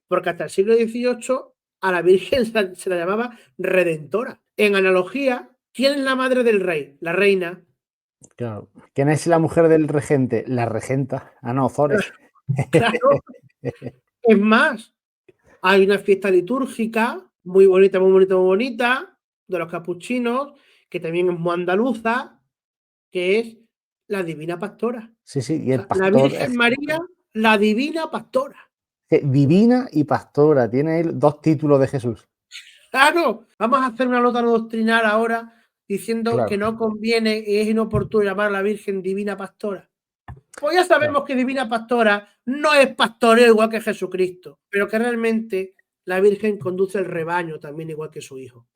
Porque hasta el siglo XVIII a la Virgen se la llamaba redentora. En analogía, ¿quién es la madre del rey? La reina.
Claro. ¿Quién es la mujer del regente? La regenta. Ah, no, Zores.
Claro. Es más, hay una fiesta litúrgica muy bonita, muy bonita, muy bonita, de los capuchinos, que también es muy andaluza, que es la Divina Pastora.
Sí, sí, y
O
el
sea, la
pastor
Virgen María, la Divina Pastora.
Divina y pastora, tiene dos títulos de Jesús.
Claro, vamos a hacer una nota doctrinal ahora diciendo que
Claro,
no conviene y es inoportuno llamar a la Virgen Divina Pastora. Pues ya sabemos
claro.
que Divina Pastora no es pastoreo igual que Jesucristo, pero que realmente la Virgen conduce el rebaño también igual que su hijo.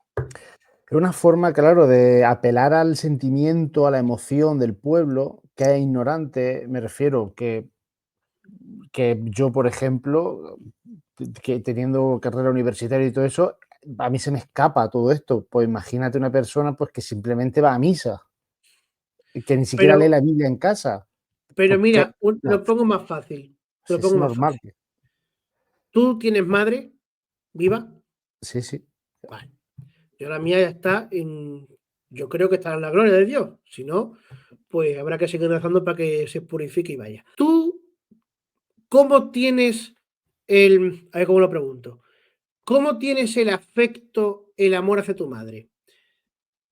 Es una forma, claro, de apelar al sentimiento, a la emoción del pueblo, que es ignorante, me refiero, que yo, por ejemplo, que teniendo carrera universitaria y todo eso, a mí se me escapa todo esto. Pues imagínate una persona pues, que simplemente va a misa, que ni siquiera lee
Pero,
la Biblia en casa.
pero
Pues que
mira, lo pongo más fácil. Lo
sí, es
pongo más
normal.
fácil. ¿Tú tienes madre viva?
Sí, sí,
Vale. Yo la mía ya está en. Yo creo que está en la gloria de Dios. Si no, pues habrá que seguir rezando para que se purifique y vaya. ¿Tú cómo tienes el. A ver cómo lo pregunto. ¿Cómo tienes el afecto, el amor hacia tu madre?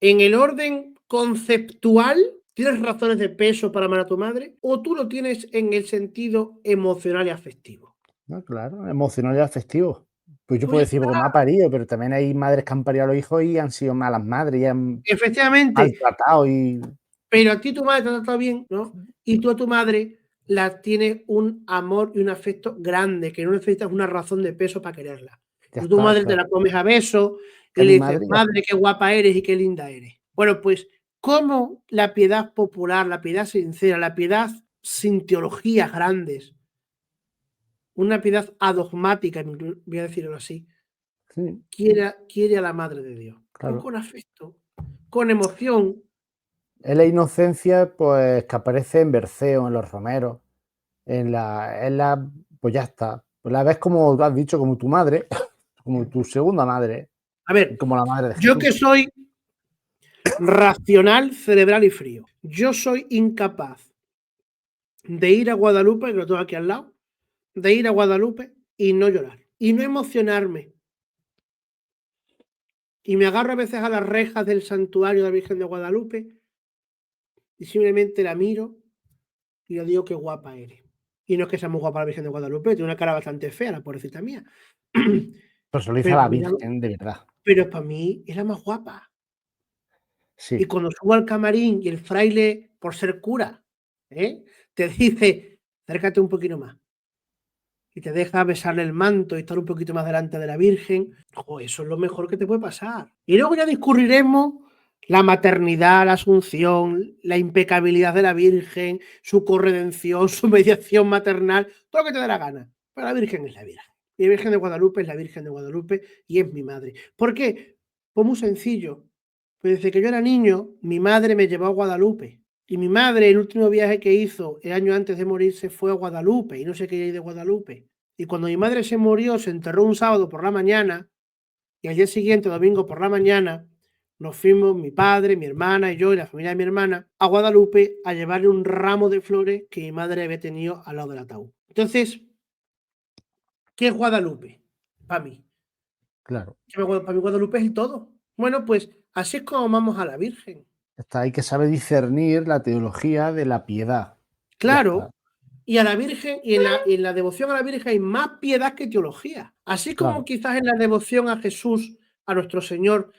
¿En el orden conceptual tienes razones de peso para amar a tu madre? ¿O tú lo tienes en el sentido emocional y afectivo?
no, claro, emocional y afectivo. Pues yo
Pues
puedo
ya
decir, porque me
está.
ha parido, pero también hay madres que han parido a los hijos y han sido malas madres y han
Efectivamente,
maltratado y
pero a ti tu madre te ha tratado bien, ¿no? Y tú a tu madre la tienes un amor y un afecto grande, que no necesitas una razón de peso para quererla.
ya
Y tu
está,
madre te
claro.
la comes a besos
Que
y
es
le
mi
dices,
madre, ya está.
madre, qué guapa eres y qué linda eres. Bueno, pues, ¿cómo la piedad popular, la piedad sincera, la piedad sin teologías grandes, una piedad adogmática, voy a decirlo así,
Sí,
quiere a la Madre de Dios? Pues
claro.
con afecto, con emoción.
Es la inocencia, pues, que aparece en Berceo, en los romeros, pues ya está. Pues la ves como has dicho, como tu madre, como tu segunda madre,
A ver,
y como la madre de
yo
Jesús.
que soy racional, cerebral y frío. Yo soy incapaz de ir a Guadalupe, que lo tengo aquí al lado, de ir a Guadalupe y no llorar, y no emocionarme. Y me agarro a veces a las rejas del santuario de la Virgen de Guadalupe y simplemente la miro y le digo qué guapa eres. Y no es que sea muy guapa la Virgen de Guadalupe, tiene una cara bastante fea, la pobrecita mía.
Pero se lo dice a
Pero
la
para mí,
Virgen, de verdad.
pero para mí es la más guapa. Y
Sí,
cuando subo al camarín y el fraile, por ser cura, ¿eh? Te dice, acércate un poquito más. Y te deja besarle el manto y estar un poquito más delante de la Virgen, oh, eso es lo mejor que te puede pasar. Y luego ya discurriremos la maternidad, la asunción, la impecabilidad de la Virgen, su corredención, su mediación maternal, todo lo que te dé la gana. Pero la Virgen es la Virgen. Y la Virgen de Guadalupe es la Virgen de Guadalupe y es mi madre. ¿Por qué? Pues muy sencillo. Pues desde que yo era niño, mi madre me llevó a Guadalupe. Y mi madre, el último viaje que hizo el año antes de morirse fue a Guadalupe y no se quería ir de Guadalupe. Y cuando mi madre se murió, se enterró un sábado por la mañana y al día siguiente, domingo por la mañana, nos fuimos mi padre, mi hermana y yo y la familia de mi hermana a Guadalupe a llevarle un ramo de flores que mi madre había tenido al lado del ataúd. Entonces, ¿qué es Guadalupe? Para mí.
claro.
Para mí Guadalupe es el todo. Bueno, pues así es como amamos a la Virgen.
Está, hay que saber discernir la teología de la piedad. Ya está.
Claro, y a la Virgen, y en la devoción a la Virgen hay más piedad que teología. Así como
Claro,
quizás en la devoción a Jesús, a nuestro Señor,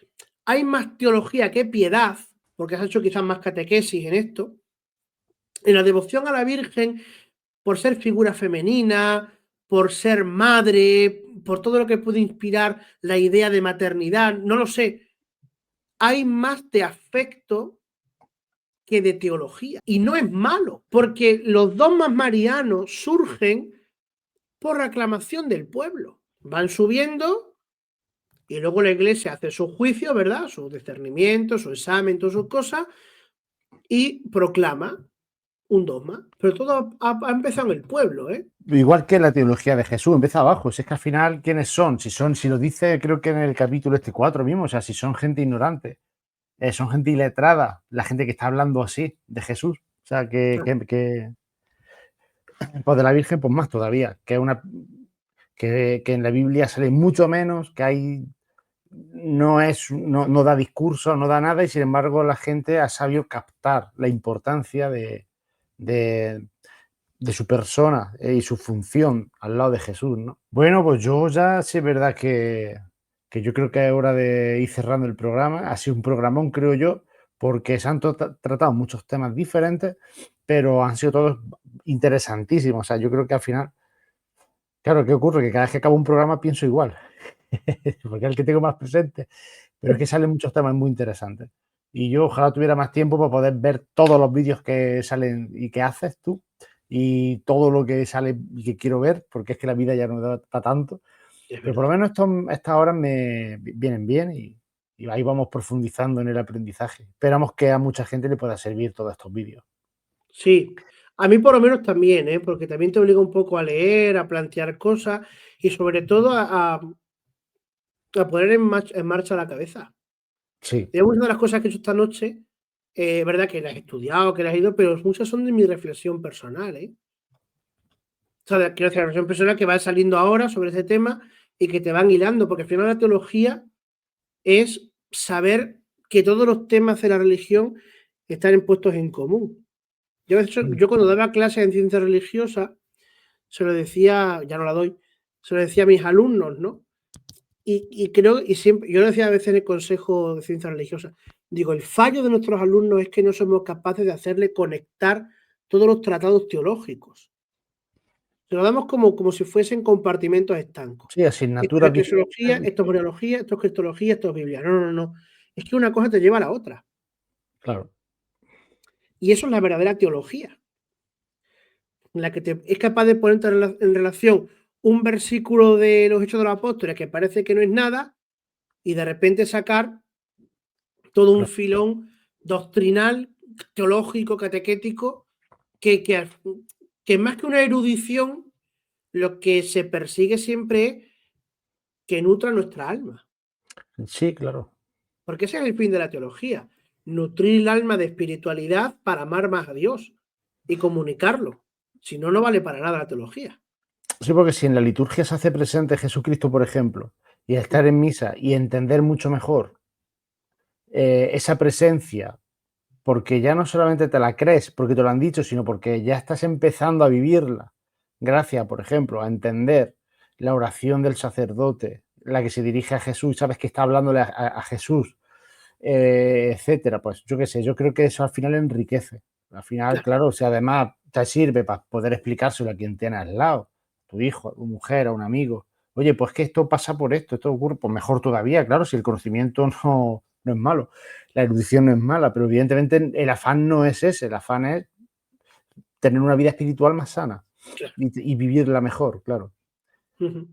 hay más teología que piedad, porque has hecho quizás más catequesis en esto. En la devoción a la Virgen, por ser figura femenina, por ser madre, por todo lo que puede inspirar la idea de maternidad, no lo sé, hay más de afecto que de teología. Y no es malo, porque los dogmas marianos surgen por reclamación del pueblo. Van subiendo y luego la Iglesia hace su juicio, ¿verdad? Su discernimiento, su examen, todas sus cosas, y proclama un dogma. Pero todo ha empezado en el pueblo, ¿eh?
Igual que la teología de Jesús, empieza abajo. Si es que al final, ¿quiénes son? Si lo dice, creo que en el capítulo 4 mismo, o sea, si son gente ignorante, son gente iletrada, la gente que está hablando así de Jesús. O sea, pues de la Virgen, pues más todavía, que en la Biblia sale mucho menos, que hay no da discurso, no da nada, y sin embargo la gente ha sabido captar la importancia de su persona y su función al lado de Jesús, ¿no? Bueno, pues yo ya sí es verdad que yo creo que es hora de ir cerrando el programa. Ha sido un programón, creo yo, porque se han tratado muchos temas diferentes, pero han sido todos interesantísimos. O sea, yo creo que al final, claro, ¿qué ocurre? Que cada vez que acabo un programa pienso igual, porque es el que tengo más presente, pero es que salen muchos temas muy interesantes. Y yo ojalá tuviera más tiempo para poder ver todos los vídeos que salen y que haces tú y todo lo que sale y que quiero ver, porque es que la vida ya no da tanto.
Es
Pero por lo
verdad.
menos estas horas me vienen bien y ahí vamos profundizando en el aprendizaje. Esperamos que a mucha gente le pueda servir todos estos vídeos.
Sí, a mí por lo menos también, ¿eh? Porque también te obliga un poco a leer, a plantear cosas y sobre todo a poner en marcha la cabeza.
Sí,
Hay muchas de las cosas que he hecho esta noche, verdad que las he estudiado, que las he ido, pero muchas son de mi reflexión personal, ¿eh? O sea, quiero decir, la reflexión personal que va saliendo ahora sobre ese tema y que te van hilando, porque al final la teología es saber que todos los temas de la religión están puestos en común. Yo cuando daba clases en ciencias religiosas, se lo decía, ya no la doy, se lo decía a mis alumnos, ¿no? Y creo, y siempre, yo lo decía a veces en el Consejo de Ciencias Religiosas, digo, el fallo de nuestros alumnos es que no somos capaces de hacerle conectar todos los tratados teológicos. Se lo damos como si fuesen compartimentos estancos.
sí,
Esto es
asignaturas
eclesiología,
diferentes.
esto es mariología, esto es cristología, esto es Biblia. No, no, no. Es que una cosa te lleva a la otra.
Claro.
Y eso es la verdadera teología, en la que es capaz de ponerte en relación un versículo de los Hechos de los Apóstoles que parece que no es nada y de repente sacar todo un
Claro.
filón doctrinal, teológico, catequético, que más que una erudición, lo que se persigue siempre es que nutra nuestra alma.
Sí, claro.
Porque ese es el fin de la teología, nutrir el alma de espiritualidad para amar más a Dios y comunicarlo. Si no, no vale para nada la teología.
Sí, porque si en la liturgia se hace presente Jesucristo, por ejemplo, y estar en misa y entender mucho mejor esa presencia, porque ya no solamente te la crees porque te lo han dicho, sino porque ya estás empezando a vivirla, gracias, por ejemplo, a entender la oración del sacerdote, la que se dirige a Jesús, sabes que está hablándole a Jesús, etcétera. Pues yo qué sé, yo creo que eso al final enriquece. Al final,
Claro.
claro, si además te sirve para poder explicárselo a quien tienes al lado, tu hijo, a tu mujer, a un amigo. Oye, pues que esto pasa por esto ocurre, pues mejor todavía, claro, si el conocimiento no es malo, la erudición no es mala, pero evidentemente el afán no es ese, el afán es tener una vida espiritual más sana
Claro.
y vivirla mejor, claro.
Ujú.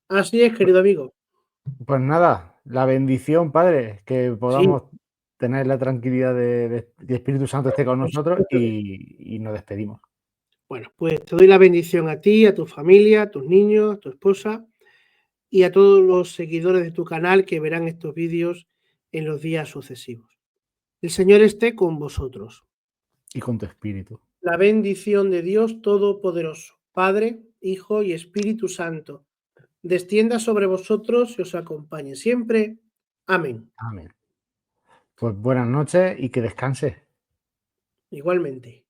Así es, querido amigo.
Pues nada, la bendición, Padre, que
Sí,
podamos tener la tranquilidad de que el Espíritu Santo esté con
por
nosotros
supuesto que sí.
y nos despedimos.
Bueno, pues te doy la bendición a ti, a tu familia, a tus niños, a tu esposa y a todos los seguidores de tu canal que verán estos vídeos en los días sucesivos. El Señor esté con vosotros.
Y con tu espíritu.
La bendición de Dios Todopoderoso, Padre, Hijo y Espíritu Santo, descienda sobre vosotros y os acompañe siempre. Amén.
Amén. Pues buenas noches y que descanses.
Igualmente.